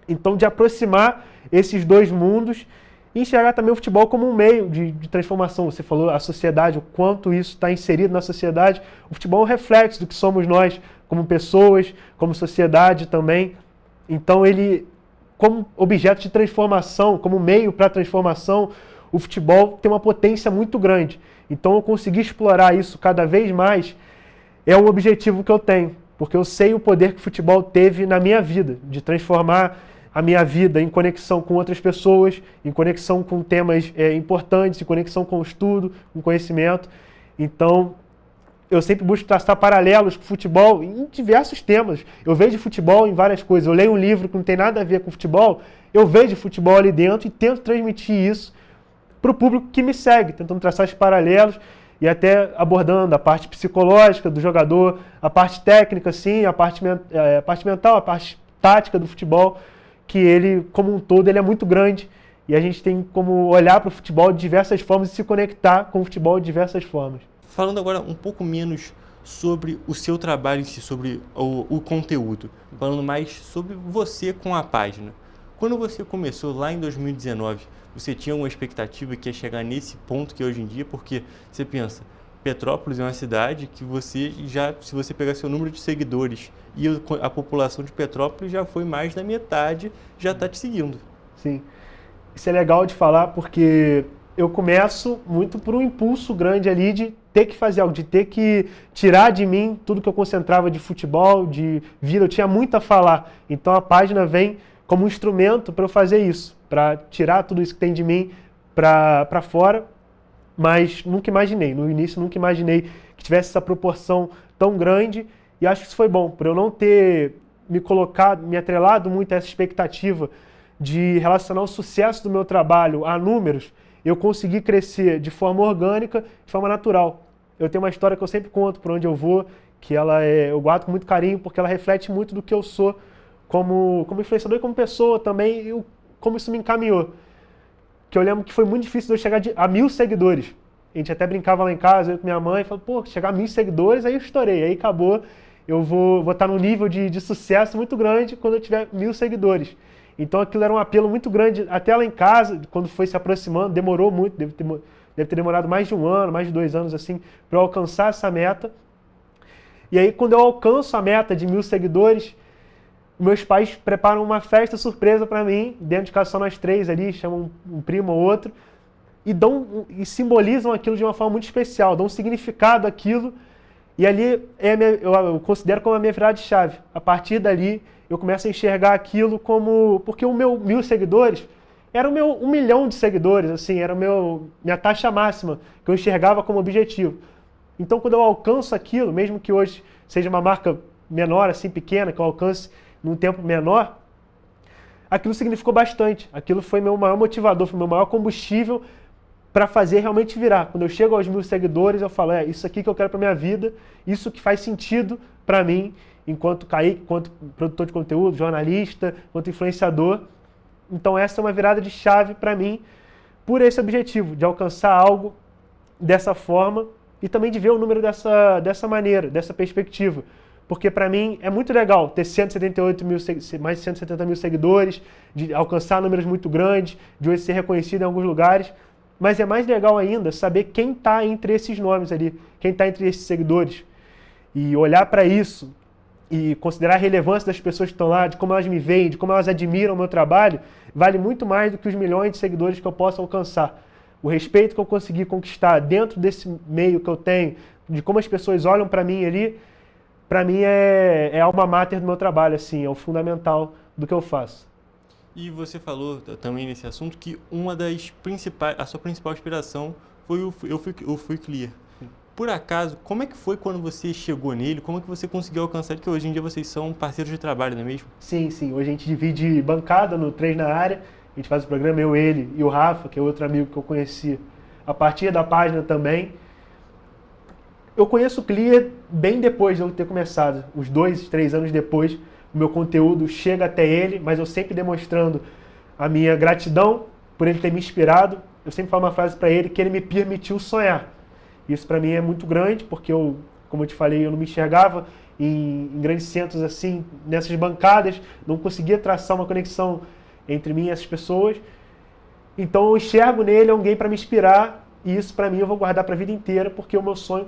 Então, de aproximar esses dois mundos e enxergar também o futebol como um meio de transformação. Você falou a sociedade, o quanto isso está inserido na sociedade. O futebol é um reflexo do que somos nós, como pessoas, como sociedade também. Então, ele, como objeto de transformação, como meio para a transformação, o futebol tem uma potência muito grande. Então, eu conseguir explorar isso cada vez mais é um objetivo que eu tenho, porque eu sei o poder que o futebol teve na minha vida, de transformar a minha vida em conexão com outras pessoas, em conexão com temas importantes, em conexão com o estudo, com o conhecimento. Então, eu sempre busco traçar paralelos com o futebol em diversos temas. Eu vejo futebol em várias coisas. Eu leio um livro que não tem nada a ver com futebol, eu vejo futebol ali dentro e tento transmitir isso para o público que me segue, tentando traçar os paralelos e até abordando a parte psicológica do jogador, a parte técnica, sim, a parte mental, a parte tática do futebol, que ele, como um todo, ele é muito grande e a gente tem como olhar para o futebol de diversas formas e se conectar com o futebol de diversas formas. Falando agora um pouco menos sobre o seu trabalho em si, sobre o conteúdo, falando mais sobre você com a página. Quando você começou lá em 2019, você tinha uma expectativa que ia chegar nesse ponto que é hoje em dia? Porque você pensa, Petrópolis é uma cidade que você já, se você pegar seu número de seguidores e a população de Petrópolis já foi mais da metade, já está te seguindo. Sim, isso é legal de falar porque eu começo muito por um impulso grande ali de ter que fazer algo, de ter que tirar de mim tudo que eu concentrava de futebol, de vida, eu tinha muito a falar. Então a página vem como um instrumento para eu fazer isso, para tirar tudo isso que tem de mim para fora, mas nunca imaginei, no início nunca imaginei que tivesse essa proporção tão grande e acho que isso foi bom, por eu não ter me atrelado muito a essa expectativa de relacionar o sucesso do meu trabalho a números, eu consegui crescer de forma orgânica, de forma natural. Eu tenho uma história que eu sempre conto por onde eu vou, que eu guardo com muito carinho, porque ela reflete muito do que eu sou como influenciador e como pessoa também, e como isso me encaminhou. Que eu lembro que foi muito difícil de eu chegar a 1.000 seguidores. A gente até brincava lá em casa, eu com minha mãe, e falou, pô, chegar a 1.000 seguidores, aí eu estourei, aí acabou, eu vou estar num nível de sucesso muito grande quando eu tiver 1.000 seguidores. Então aquilo era um apelo muito grande, até lá em casa, quando foi se aproximando, demorou muito, deve ter demorado mais de um ano, mais de 2 anos assim, para eu alcançar essa meta. E aí quando eu alcanço a meta de 1.000 seguidores, meus pais preparam uma festa surpresa para mim, dentro de casa só nós 3 ali, chamam um primo ou outro, e simbolizam aquilo de uma forma muito especial, dão um significado àquilo, e ali eu considero como a minha virada de chave. A partir dali, eu começo a enxergar aquilo como... Porque o meu 1.000 seguidores era o meu 1 milhão de seguidores, assim, era minha taxa máxima, que eu enxergava como objetivo. Então, quando eu alcanço aquilo, mesmo que hoje seja uma marca menor, assim, pequena, que eu alcance num tempo menor, aquilo significou bastante. Aquilo foi meu maior motivador, foi meu maior combustível para fazer realmente virar. Quando eu chego aos 1000 seguidores, eu falo, isso aqui que eu quero para minha vida, isso que faz sentido para mim, enquanto Kaique, enquanto produtor de conteúdo, jornalista, enquanto influenciador. Então essa é uma virada de chave para mim, por esse objetivo, de alcançar algo dessa forma e também de ver o número dessa maneira, dessa perspectiva. Porque para mim é muito legal ter mais de 170 mil seguidores, de alcançar números muito grandes, de hoje ser reconhecido em alguns lugares. Mas é mais legal ainda saber quem está entre esses nomes ali, quem está entre esses seguidores. E olhar para isso e considerar a relevância das pessoas que estão lá, de como elas me veem, de como elas admiram o meu trabalho, vale muito mais do que os milhões de seguidores que eu posso alcançar. O respeito que eu consegui conquistar dentro desse meio que eu tenho, de como as pessoas olham para mim ali, para mim é a alma mater do meu trabalho, assim, é o fundamental do que eu faço. E você falou também nesse assunto que uma das principais, a sua principal inspiração foi o Fui Clear. Por acaso, como é que foi quando você chegou nele? Como é que você conseguiu alcançar? Porque hoje em dia vocês são parceiros de trabalho, não é mesmo? Sim. Hoje a gente divide bancada no 3 na área. A gente faz o programa, eu, ele e o Rafa, que é outro amigo que eu conheci a partir da página também. Eu conheço o Clear bem depois de eu ter começado, uns 2, 3 anos depois. O meu conteúdo chega até ele, mas eu sempre demonstrando a minha gratidão por ele ter me inspirado. Eu sempre falo uma frase para ele, que ele me permitiu sonhar. Isso para mim é muito grande, porque eu, como eu te falei, eu não me enxergava em grandes centros assim, nessas bancadas, não conseguia traçar uma conexão entre mim e essas pessoas. Então eu enxergo nele alguém para me inspirar, e isso para mim eu vou guardar para a vida inteira, porque o meu sonho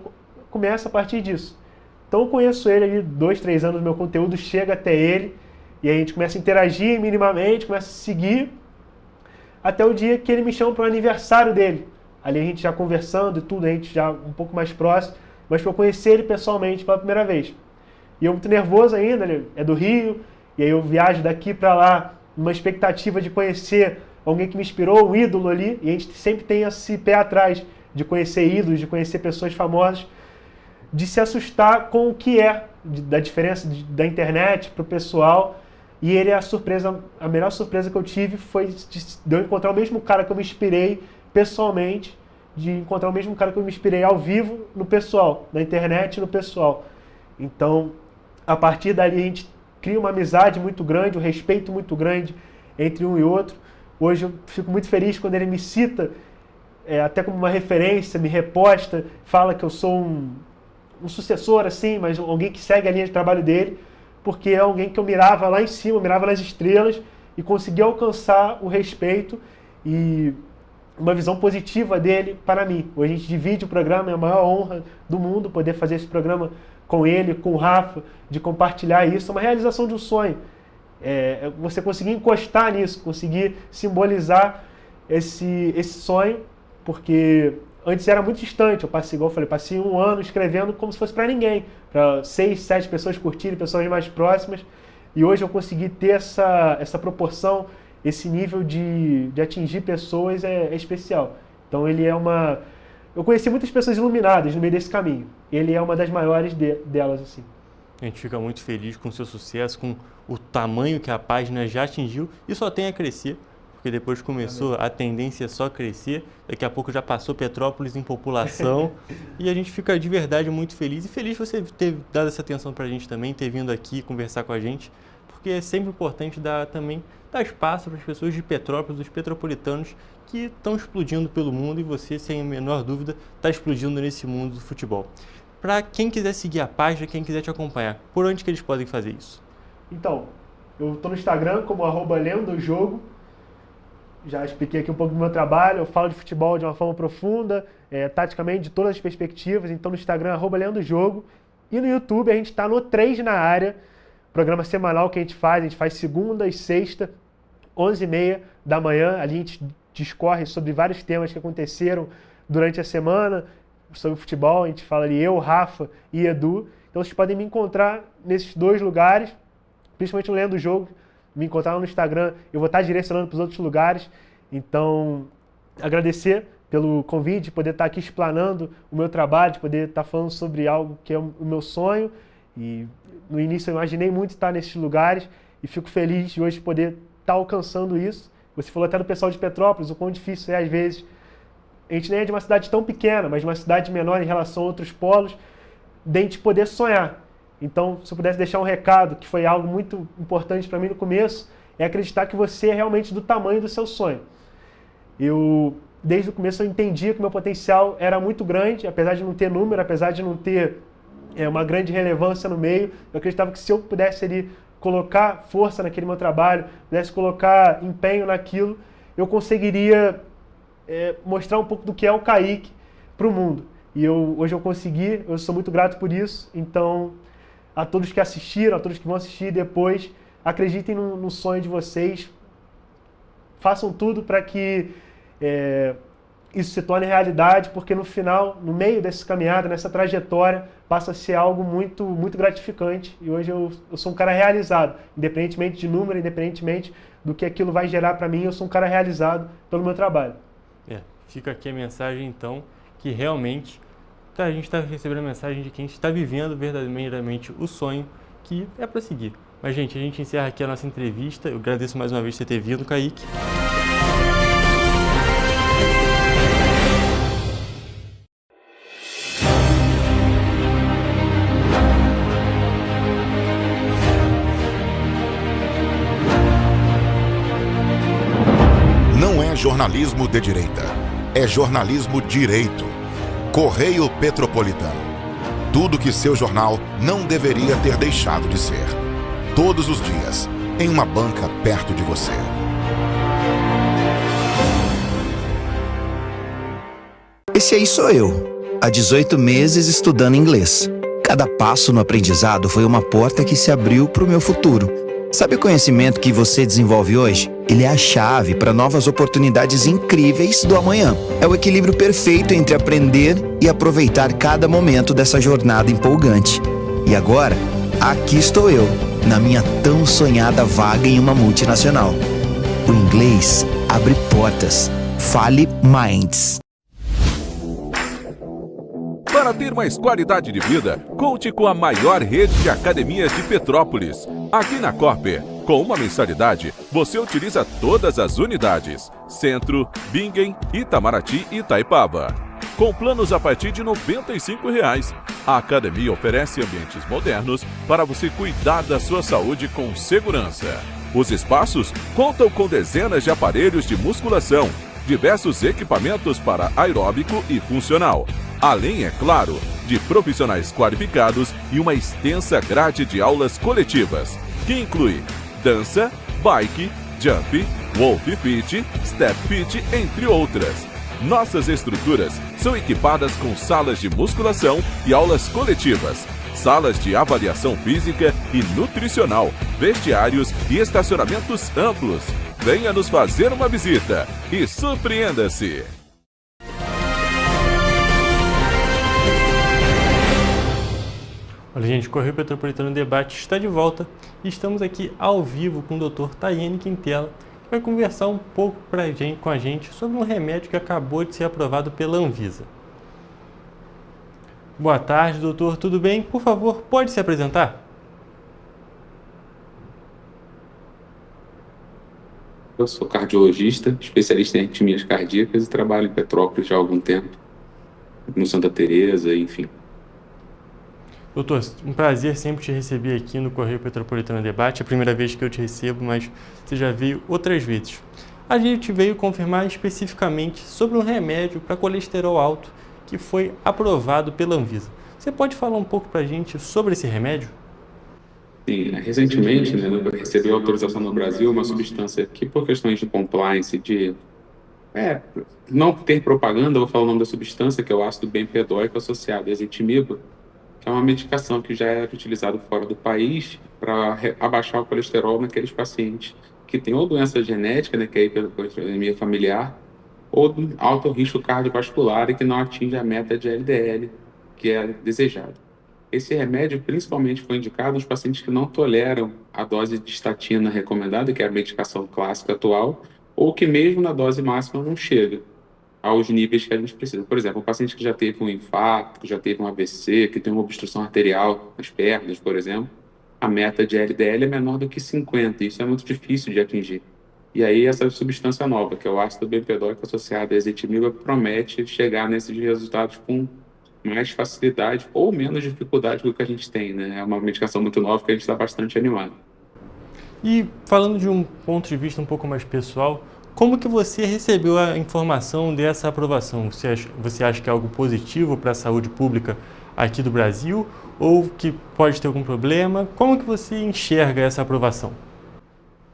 começa a partir disso. Então eu conheço ele ali 2, 3 anos, meu conteúdo chega até ele, e aí a gente começa a interagir minimamente, começa a seguir, até o dia que ele me chama para o aniversário dele. Ali a gente já conversando e tudo, a gente já um pouco mais próximo, mas para eu conhecer ele pessoalmente pela primeira vez. E eu muito nervoso ainda, ele é do Rio, e aí eu viajo daqui para lá, numa expectativa de conhecer alguém que me inspirou, um ídolo ali, e a gente sempre tem esse pé atrás de conhecer ídolos, de conhecer pessoas famosas, de se assustar com o que da diferença da internet para o pessoal. E ele, a melhor surpresa que eu tive foi de eu encontrar o mesmo cara que eu me inspirei pessoalmente, de encontrar o mesmo cara que eu me inspirei ao vivo no pessoal, na internet no pessoal. Então, a partir dali a gente cria uma amizade muito grande, um respeito muito grande entre um e outro. Hoje eu fico muito feliz quando ele me cita, até como uma referência, me reposta, fala que eu sou um sucessor, assim, mas alguém que segue a linha de trabalho dele, porque é alguém que eu mirava lá em cima, eu mirava nas estrelas e consegui alcançar o respeito e uma visão positiva dele para mim. Hoje a gente divide o programa, é a maior honra do mundo poder fazer esse programa com ele, com o Rafa, de compartilhar isso, é uma realização de um sonho. Você conseguir encostar nisso, conseguir simbolizar esse sonho, porque antes era muito distante, igual eu falei, passei 1 ano escrevendo como se fosse para ninguém, para 6, 7 pessoas curtirem, pessoas mais próximas, e hoje eu consegui ter essa proporção, esse nível de atingir pessoas é especial. Então ele é eu conheci muitas pessoas iluminadas no meio desse caminho, ele é uma das maiores delas, assim. A gente fica muito feliz com o seu sucesso, com o tamanho que a página já atingiu e só tem a crescer. Porque depois começou a tendência é só crescer, daqui a pouco já passou Petrópolis em população e a gente fica de verdade muito feliz e feliz você ter dado essa atenção pra gente também, ter vindo aqui conversar com a gente, porque é sempre importante dar espaço para as pessoas de Petrópolis, os petropolitanos que estão explodindo pelo mundo e você, sem a menor dúvida, está explodindo nesse mundo do futebol. Para quem quiser seguir a página, quem quiser te acompanhar, por onde que eles podem fazer isso? Então, eu estou no Instagram como @lendojogo. Já expliquei aqui um pouco do meu trabalho, eu falo de futebol de uma forma profunda, taticamente, de todas as perspectivas. Então no Instagram, @lendojogo. E no YouTube a gente está no 3 na área, programa semanal que a gente faz segunda e sexta, 11h30 da manhã. Ali a gente discorre sobre vários temas que aconteceram durante a semana, sobre futebol. A gente fala ali eu, Rafa e Edu. Então vocês podem me encontrar nesses 2 lugares, principalmente no Lendo o Jogo. Me encontrar no Instagram, eu vou estar direcionando para os outros lugares. Então, agradecer pelo convite, de poder estar aqui explanando o meu trabalho, de poder estar falando sobre algo que é o meu sonho. E no início eu imaginei muito estar nesses lugares e fico feliz de hoje poder estar alcançando isso. Você falou até do pessoal de Petrópolis, o quão difícil é às vezes. A gente nem é de uma cidade tão pequena, mas de uma cidade menor em relação a outros polos, de a gente poder sonhar. Então, se eu pudesse deixar um recado, que foi algo muito importante para mim no começo, é acreditar que você é realmente do tamanho do seu sonho. Desde o começo eu entendia que o meu potencial era muito grande, apesar de não ter número, apesar de não ter uma grande relevância no meio. Eu acreditava que se eu pudesse ali colocar força naquele meu trabalho, pudesse colocar empenho naquilo, eu conseguiria mostrar um pouco do que é o Kaique para o mundo. E hoje eu consegui, eu sou muito grato por isso. Então, a todos que assistiram, a todos que vão assistir depois, acreditem no sonho de vocês, façam tudo para que isso se torne realidade, porque no final, no meio dessa caminhada, nessa trajetória, passa a ser algo muito, muito gratificante. E hoje eu sou um cara realizado, independentemente de número, independentemente do que aquilo vai gerar para mim, eu sou um cara realizado pelo meu trabalho. Fica aqui a mensagem, então, que realmente a gente está recebendo a mensagem de quem está vivendo verdadeiramente o sonho que é para seguir. Mas, gente, a gente encerra aqui a nossa entrevista. Eu agradeço mais uma vez por você ter vindo, Kaique. Não é jornalismo de direita, é jornalismo direito. Correio Petropolitano. Tudo que seu jornal não deveria ter deixado de ser. Todos os dias, em uma banca perto de você. Esse aí sou eu, há 18 meses estudando inglês. Cada passo no aprendizado foi uma porta que se abriu para o meu futuro. Sabe o conhecimento que você desenvolve hoje? Ele é a chave para novas oportunidades incríveis do amanhã. É o equilíbrio perfeito entre aprender e aproveitar cada momento dessa jornada empolgante. E agora, aqui estou eu, na minha tão sonhada vaga em uma multinacional. O inglês abre portas. Fale Minds. Para ter mais qualidade de vida, conte com a maior rede de academias de Petrópolis. Aqui na Corper, com uma mensalidade, você utiliza todas as unidades: Centro, Bingen, Itamaraty e Itaipava. Com planos a partir de R$ 95,00. A academia oferece ambientes modernos para você cuidar da sua saúde com segurança. Os espaços contam com dezenas de aparelhos de musculação, diversos equipamentos para aeróbico e funcional. Além, é claro, de profissionais qualificados e uma extensa grade de aulas coletivas, que inclui dança, bike, jump, wolf fit, step fit, entre outras. Nossas estruturas são equipadas com salas de musculação e aulas coletivas, salas de avaliação física e nutricional, vestiários e estacionamentos amplos. Venha nos fazer uma visita e surpreenda-se! Olha, gente, o Correio Petropolitano Debate está de volta e estamos aqui ao vivo com o Dr. Tayene Quintela, que vai conversar um pouco com a gente sobre um remédio que acabou de ser aprovado pela Anvisa. Boa tarde, doutor, tudo bem? Por favor, pode se apresentar? Eu sou cardiologista, especialista em arritmias cardíacas e trabalho em Petrópolis já há algum tempo, no Santa Teresa, enfim. Doutor, um prazer sempre te receber aqui no Correio Petropolitano Debate. É a primeira vez que eu te recebo, mas você já veio outras vezes. A gente veio confirmar especificamente sobre um remédio para colesterol alto que foi aprovado pela Anvisa. Você pode falar um pouco para a gente sobre esse remédio? Sim, recentemente, recebeu autorização no Brasil uma substância que, por questões de compliance, de não ter propaganda, eu vou falar o nome da substância, que é o ácido bempedóico associado a ezetimiba, que é uma medicação que já era utilizada fora do país para abaixar o colesterol naqueles pacientes que têm ou doença genética, que é a hipercolesterolemia familiar, ou alto risco cardiovascular e que não atinge a meta de LDL, que é desejado. Esse remédio principalmente foi indicado nos pacientes que não toleram a dose de estatina recomendada, que é a medicação clássica atual, ou que mesmo na dose máxima não chega aos níveis que a gente precisa. Por exemplo, um paciente que já teve um infarto, que já teve um AVC, que tem uma obstrução arterial nas pernas, por exemplo, a meta de LDL é menor do que 50, e isso é muito difícil de atingir. E aí essa substância nova, que é o ácido bempedoico associado à ezetimiba, promete chegar nesses resultados com mais facilidade ou menos dificuldade do que a gente tem, né? É uma medicação muito nova que a gente está bastante animado. E falando de um ponto de vista um pouco mais pessoal, como que você recebeu a informação dessa aprovação? Você acha que é algo positivo para a saúde pública aqui do Brasil ou que pode ter algum problema? Como que você enxerga essa aprovação?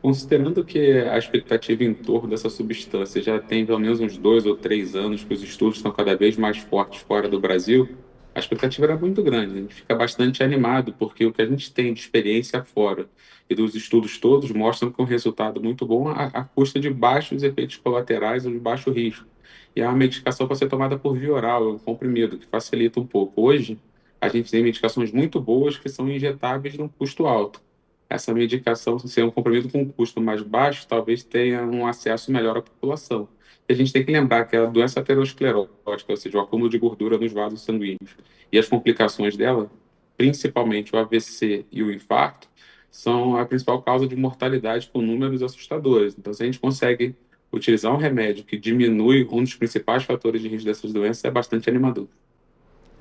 Considerando que a expectativa em torno dessa substância já tem pelo menos uns 2 ou 3 anos que os estudos estão cada vez mais fortes fora do Brasil, a expectativa era muito grande. A gente fica bastante animado, porque o que a gente tem de experiência fora e dos estudos todos mostram que é um resultado muito bom à custa de baixos efeitos colaterais ou de baixo risco. E é uma medicação para ser tomada por via oral, é um comprimido, que facilita um pouco. Hoje, a gente tem medicações muito boas que são injetáveis num custo alto. Essa medicação, se ser um comprimido com um custo mais baixo, talvez tenha um acesso melhor à população. E a gente tem que lembrar que a doença aterosclerótica, ou seja, o acúmulo de gordura nos vasos sanguíneos, e as complicações dela, principalmente o AVC e o infarto, são a principal causa de mortalidade com números assustadores. Então, se a gente consegue utilizar um remédio que diminui um dos principais fatores de risco dessas doenças, é bastante animador.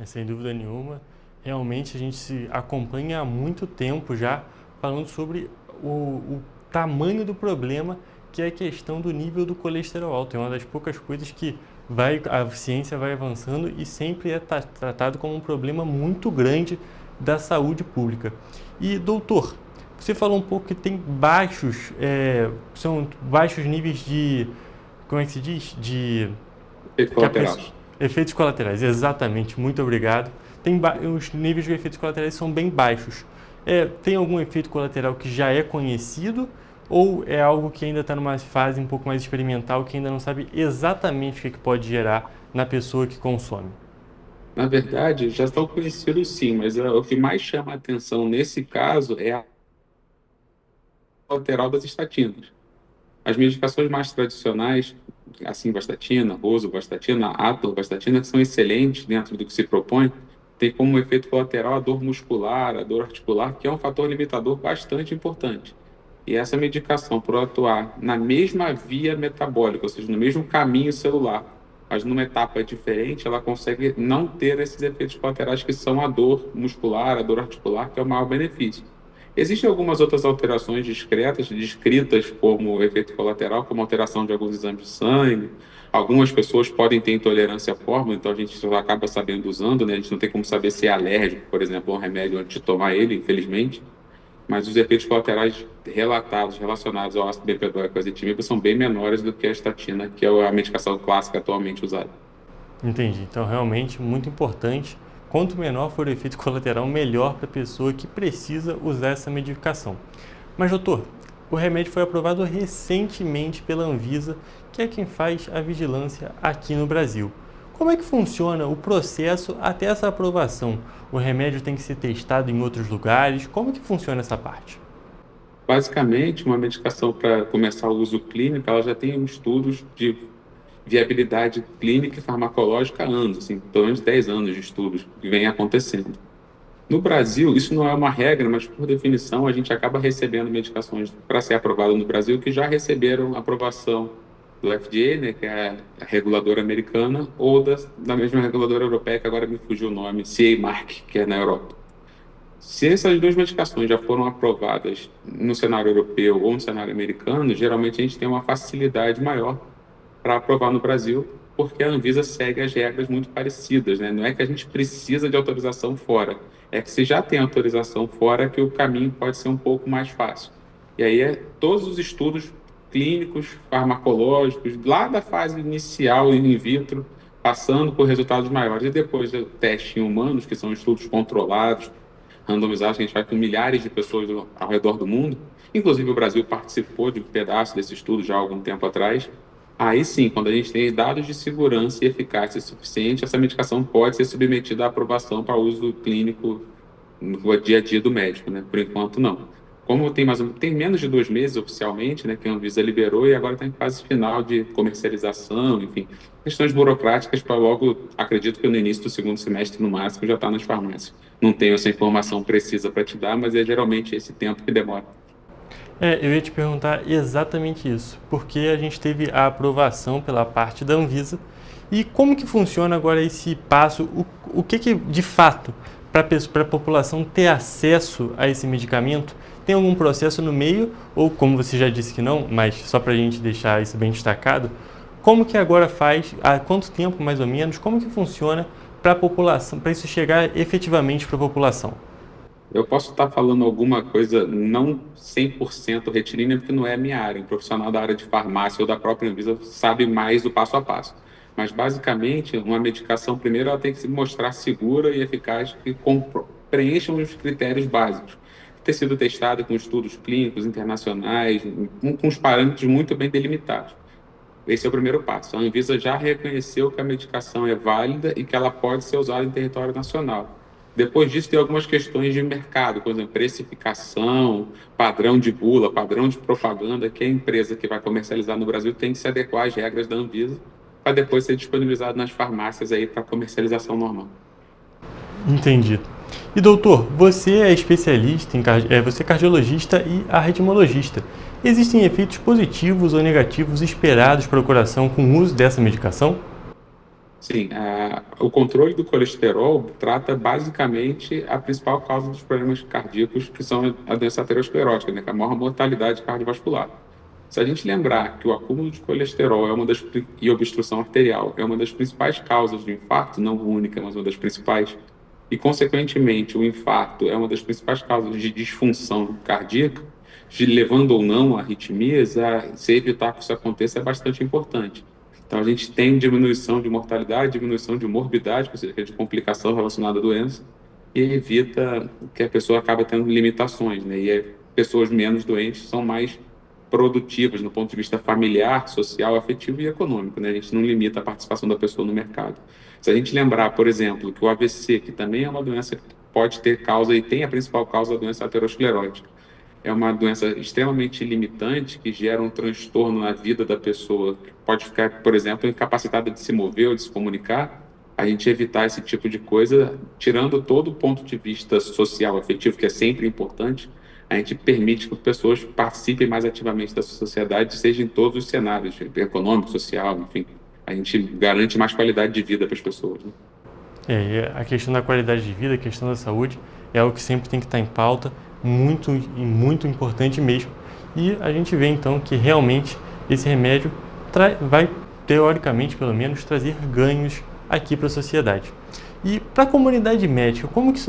Sem dúvida nenhuma. Realmente a gente se acompanha há muito tempo já falando sobre o tamanho do problema, que é a questão do nível do colesterol alto. É uma das poucas coisas que a ciência vai avançando e sempre é tratado como um problema muito grande da saúde pública. E, doutor, você falou um pouco que tem são baixos níveis de, como é que se diz? De efeitos colaterais. Efeitos colaterais, exatamente, muito obrigado. Os níveis de efeitos colaterais são bem baixos. Tem algum efeito colateral que já é conhecido ou é algo que ainda está numa fase um pouco mais experimental, que ainda não sabe exatamente o que pode gerar na pessoa que consome? Na verdade, já estão conhecidos sim, mas o que mais chama a atenção nesse caso é a colateral das estatinas. As medicações mais tradicionais, assim, vastatina, rosuvastatina, atorvastatina, que são excelentes dentro do que se propõe, tem como efeito colateral a dor muscular, a dor articular, que é um fator limitador bastante importante. E essa medicação, por atuar na mesma via metabólica, ou seja, no mesmo caminho celular, mas numa etapa diferente, ela consegue não ter esses efeitos colaterais que são a dor muscular, a dor articular, que é o maior benefício. Existem algumas outras alterações discretas, descritas como efeito colateral, como alteração de alguns exames de sangue. Algumas pessoas podem ter intolerância à fórmula, então a gente só acaba sabendo usando, né? A gente não tem como saber se é alérgico, por exemplo, a um remédio antes de tomar ele, infelizmente. Mas os efeitos colaterais relatados, relacionados ao ácido bempedoico e ezetimiba, são bem menores do que a estatina, que é a medicação clássica atualmente usada. Entendi. Então, realmente, muito importante. Quanto menor for o efeito colateral, melhor para a pessoa que precisa usar essa medicação. Mas, doutor, o remédio foi aprovado recentemente pela Anvisa, que é quem faz a vigilância aqui no Brasil. Como é que funciona o processo até essa aprovação? O remédio tem que ser testado em outros lugares? Como que funciona essa parte? Basicamente, uma medicação para começar o uso clínico, ela já tem estudos de viabilidade clínica e farmacológica há anos, assim, pelo menos 10 anos de estudos que vem acontecendo. No Brasil, isso não é uma regra, mas por definição a gente acaba recebendo medicações para ser aprovado no Brasil que já receberam aprovação do FDA, né, que é a reguladora americana, ou da mesma reguladora europeia, que agora me fugiu o nome, CE Mark, que é na Europa. Se essas duas medicações já foram aprovadas no cenário europeu ou no cenário americano, geralmente a gente tem uma facilidade maior para aprovar no Brasil, porque a Anvisa segue as regras muito parecidas, né? Não é que a gente precisa de autorização fora, é que se já tem autorização fora, que o caminho pode ser um pouco mais fácil. E aí todos os estudos clínicos, farmacológicos, lá da fase inicial in vitro, passando por resultados maiores, e depois do teste em humanos, que são estudos controlados, randomizados, que a gente vai com milhares de pessoas ao redor do mundo, inclusive o Brasil participou de um pedaço desse estudo já há algum tempo atrás. Aí sim, quando a gente tem dados de segurança e eficácia suficiente, essa medicação pode ser submetida à aprovação para uso clínico no dia a dia do médico, né? Por enquanto, não. como tem menos de 2 meses oficialmente, né, que a Anvisa liberou e agora está em fase final de comercialização, enfim, questões burocráticas para logo, acredito que no início do segundo semestre, no máximo, já está nas farmácias. Não tenho essa informação precisa para te dar, mas é geralmente esse tempo que demora. Eu ia te perguntar exatamente isso, porque a gente teve a aprovação pela parte da Anvisa e como que funciona agora esse passo, o que de fato, para a população ter acesso a esse medicamento, tem algum processo no meio, ou como você já disse que não, mas só para a gente deixar isso bem destacado, como que agora faz, há quanto tempo mais ou menos, como que funciona para a população, para isso chegar efetivamente para a população? Eu posso estar falando alguma coisa não 100% retilínea, porque não é a minha área. Um profissional da área de farmácia ou da própria Anvisa sabe mais do passo a passo. Mas, basicamente, uma medicação, primeiro, ela tem que se mostrar segura e eficaz e preencha os critérios básicos. Ter sido testada com estudos clínicos internacionais, com os parâmetros muito bem delimitados. Esse é o primeiro passo. A Anvisa já reconheceu que a medicação é válida e que ela pode ser usada em território nacional. Depois disso, tem algumas questões de mercado, por exemplo, precificação, padrão de bula, padrão de propaganda, que a empresa que vai comercializar no Brasil tem que se adequar às regras da Anvisa para depois ser disponibilizado nas farmácias aí para comercialização normal. Entendido. E doutor, você é especialista, você é cardiologista e arritmologista. Existem efeitos positivos ou negativos esperados para o coração com o uso dessa medicação? Sim, o controle do colesterol trata basicamente a principal causa dos problemas cardíacos, que são a doença aterosclerótica, né, que é a maior mortalidade cardiovascular. Se a gente lembrar que o acúmulo de colesterol e obstrução arterial é uma das principais causas do infarto, não única, mas uma das principais, e, consequentemente, o infarto é uma das principais causas de disfunção cardíaca, levando ou não a arritmias, se evitar que isso aconteça é bastante importante. Então, a gente tem diminuição de mortalidade, diminuição de morbidade, ou seja, de complicação relacionada à doença, e evita que a pessoa acabe tendo limitações, né? E pessoas menos doentes são mais produtivas no ponto de vista familiar, social, afetivo e econômico, né? A gente não limita a participação da pessoa no mercado. Se a gente lembrar, por exemplo, que o AVC, que também é uma doença que pode ter causa e tem a principal causa da doença aterosclerótica, é uma doença extremamente limitante que gera um transtorno na vida da pessoa, que pode ficar, por exemplo, incapacitada de se mover ou de se comunicar. A gente evitar esse tipo de coisa, tirando todo o ponto de vista social, afetivo, que é sempre importante, a gente permite que pessoas participem mais ativamente da sociedade, seja em todos os cenários, econômico, social, enfim. A gente garante mais qualidade de vida para as pessoas, né? A questão da qualidade de vida, a questão da saúde, é algo que sempre tem que estar em pauta, muito importante mesmo. E a gente vê então que realmente esse remédio vai, teoricamente pelo menos, trazer ganhos aqui para a sociedade. E para a comunidade médica, como que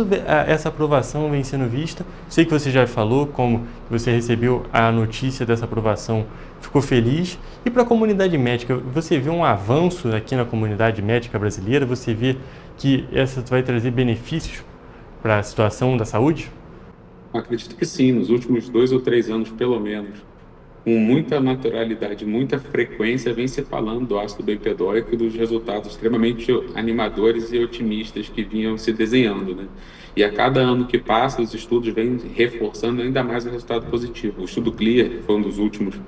essa aprovação vem sendo vista? Sei que você já falou como você recebeu a notícia dessa aprovação, ficou feliz. E para a comunidade médica, você vê um avanço aqui na comunidade médica brasileira? Você vê que essa vai trazer benefícios para a situação da saúde? Acredito que sim, nos últimos 2 ou 3 anos, pelo menos, com muita naturalidade, muita frequência, vem se falando do ácido bempedoico e dos resultados extremamente animadores e otimistas que vinham se desenhando, né? E a cada ano que passa, os estudos vêm reforçando ainda mais o resultado positivo. O estudo CLEAR, que foi um dos últimos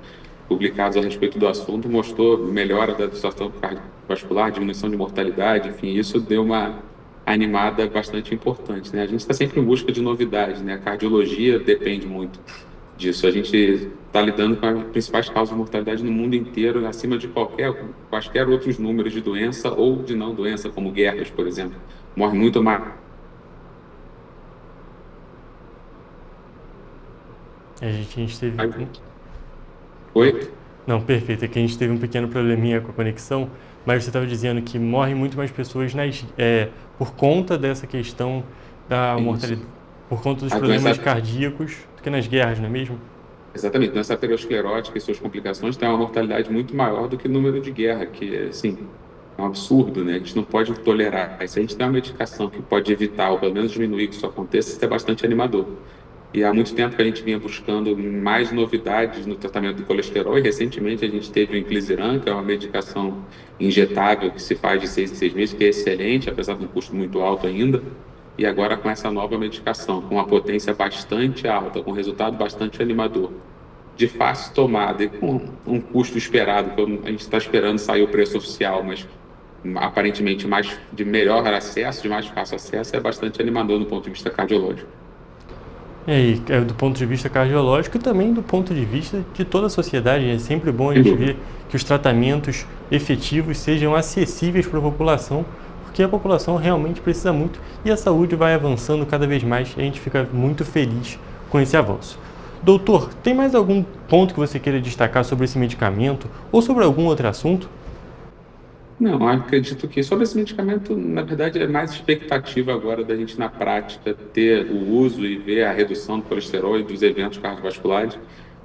publicados a respeito do assunto, mostrou melhora da situação cardiovascular, diminuição de mortalidade, enfim, isso deu uma animada bastante importante, né? A gente está sempre em busca de novidades, né? A cardiologia depende muito disso. A gente está lidando com as principais causas de mortalidade no mundo inteiro, acima de quaisquer outros números de doença ou de não doença, como guerras, por exemplo. Morre muito mais. A gente teve... Oi? Não, perfeito. É que a gente teve um pequeno probleminha com a conexão, mas você estava dizendo que morrem muito mais pessoas por conta dessa questão da mortalidade, por conta dos problemas cardíacos, do que nas guerras, não é mesmo? Exatamente. Doença aterosclerótica e suas complicações têm uma mortalidade muito maior do que o número de guerra, que assim, é um absurdo, né? A gente não pode tolerar. Se a gente tem uma medicação que pode evitar, ou pelo menos diminuir que isso aconteça, isso é bastante animador. E há muito tempo que a gente vinha buscando mais novidades no tratamento do colesterol, e recentemente a gente teve o Inclisiran, que é uma medicação injetável que se faz de 6 em 6 meses, que é excelente, apesar de um custo muito alto ainda. e agora com essa nova medicação, com uma potência bastante alta, com resultado bastante animador, de fácil tomada e com um custo esperado, que a gente está esperando sair o preço oficial, mas aparentemente de melhor acesso, de mais fácil acesso, é bastante animador do ponto de vista cardiológico. E aí, do ponto de vista cardiológico e também do ponto de vista de toda a sociedade, é sempre bom a gente ver que os tratamentos efetivos sejam acessíveis para a população, porque a população realmente precisa muito e a saúde vai avançando cada vez mais e a gente fica muito feliz com esse avanço. Doutor, tem mais algum ponto que você queira destacar sobre esse medicamento ou sobre algum outro assunto? Não, acredito que sobre esse medicamento, na verdade, é mais expectativa agora da gente, na prática, ter o uso e ver a redução do colesterol e dos eventos cardiovasculares.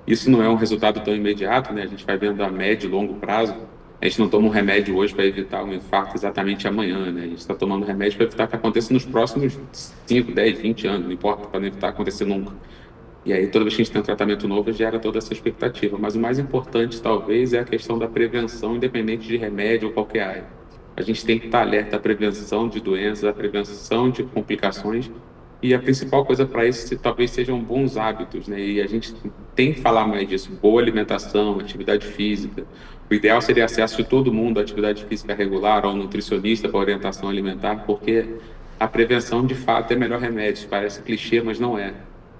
Isso não é um resultado tão imediato, né? A gente vai vendo a médio e longo prazo. A gente não toma um remédio hoje para evitar um infarto exatamente amanhã, né? A gente está tomando remédio para evitar que aconteça nos próximos 5, 10, 20 anos, não importa, para não evitar acontecer nunca. E aí, toda vez que a gente tem um tratamento novo, gera toda essa expectativa. Mas o mais importante, talvez, é a questão da prevenção, independente de remédio ou qualquer área. A gente tem que estar alerta à prevenção de doenças, à prevenção de complicações. E a principal coisa para isso, talvez, sejam bons hábitos, né? E a gente tem que falar mais disso. Boa alimentação, atividade física. O ideal seria acesso de todo mundo à atividade física regular, ao nutricionista para orientação alimentar, porque a prevenção, de fato, é melhor remédio. Parece clichê, mas não é.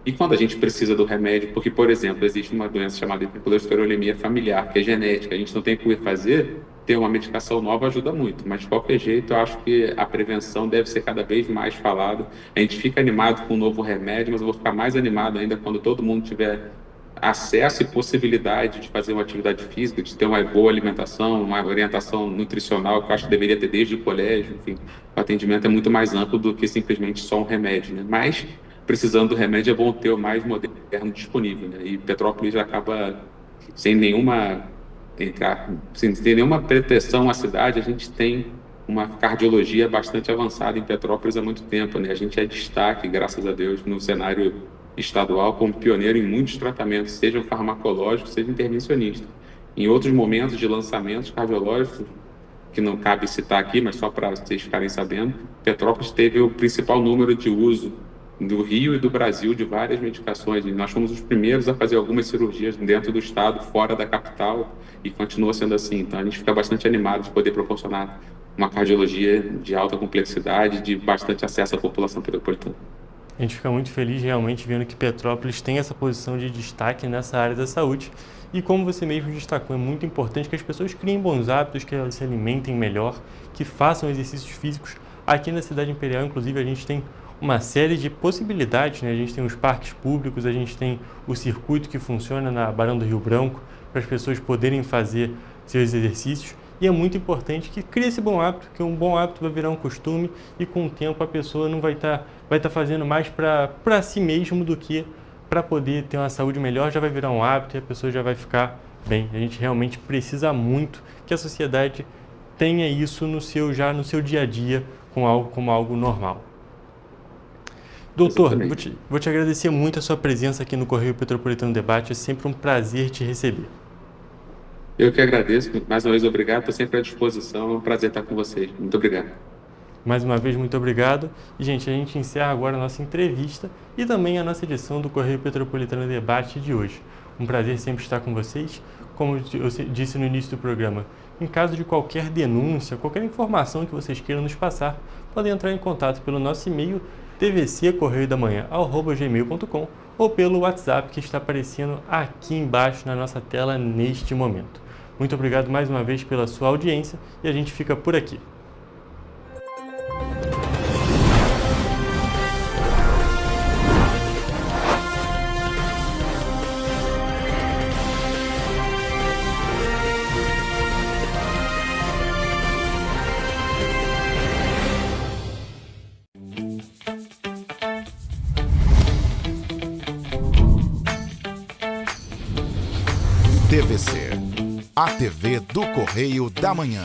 E quando a gente precisa do remédio, porque, por exemplo, existe uma doença chamada hipercolesterolemia familiar, que é genética, a gente não tem o que fazer, ter uma medicação nova ajuda muito, mas de qualquer jeito eu acho que a prevenção deve ser cada vez mais falada. A gente fica animado com um novo remédio, mas eu vou ficar mais animado ainda quando todo mundo tiver acesso e possibilidade de fazer uma atividade física, de ter uma boa alimentação, uma orientação nutricional, que eu acho que deveria ter desde o colégio. Enfim, o atendimento é muito mais amplo do que simplesmente só um remédio, né? Mas precisando do remédio, é bom ter o mais moderno disponível, né? E Petrópolis já acaba sem nenhuma pretensão à cidade. A gente tem uma cardiologia bastante avançada em Petrópolis há muito tempo, né? A gente é destaque, graças a Deus, no cenário estadual como pioneiro em muitos tratamentos, sejam farmacológicos, seja intervencionistas. Em outros momentos de lançamentos cardiológicos, que não cabe citar aqui, mas só para vocês ficarem sabendo, Petrópolis teve o principal número de uso do Rio e do Brasil de várias medicações, e nós fomos os primeiros a fazer algumas cirurgias dentro do estado, fora da capital, e continua sendo assim. Então a gente fica bastante animado de poder proporcionar uma cardiologia de alta complexidade, de bastante acesso à população petropolitana. A gente fica muito feliz realmente vendo que Petrópolis tem essa posição de destaque nessa área da saúde, e como você mesmo destacou, é muito importante que as pessoas criem bons hábitos, que elas se alimentem melhor, que façam exercícios físicos. Aqui na Cidade Imperial, inclusive, a gente tem uma série de possibilidades, né? A gente tem os parques públicos, a gente tem o circuito que funciona na Barão do Rio Branco para as pessoas poderem fazer seus exercícios, e é muito importante que crie esse bom hábito, que um bom hábito vai virar um costume e com o tempo a pessoa não vai estar fazendo mais para si mesmo do que para poder ter uma saúde melhor, já vai virar um hábito e a pessoa já vai ficar bem. A gente realmente precisa muito que a sociedade tenha isso no seu dia a dia como algo normal. Doutor, vou te agradecer muito a sua presença aqui no Correio Petropolitano Debate. É sempre um prazer te receber. Eu que agradeço. Mais uma vez, obrigado. Estou sempre à disposição. É um prazer estar com vocês. Muito obrigado. Mais uma vez, muito obrigado. E, gente, a gente encerra agora a nossa entrevista e também a nossa edição do Correio Petropolitano Debate de hoje. Um prazer sempre estar com vocês. Como eu disse no início do programa, em caso de qualquer denúncia, qualquer informação que vocês queiram nos passar, podem entrar em contato pelo nosso e-mail tvccorreiodamanha@gmail.com ou pelo WhatsApp que está aparecendo aqui embaixo na nossa tela neste momento. Muito obrigado mais uma vez pela sua audiência e a gente fica por aqui. TVC, a TV do Correio da Manhã.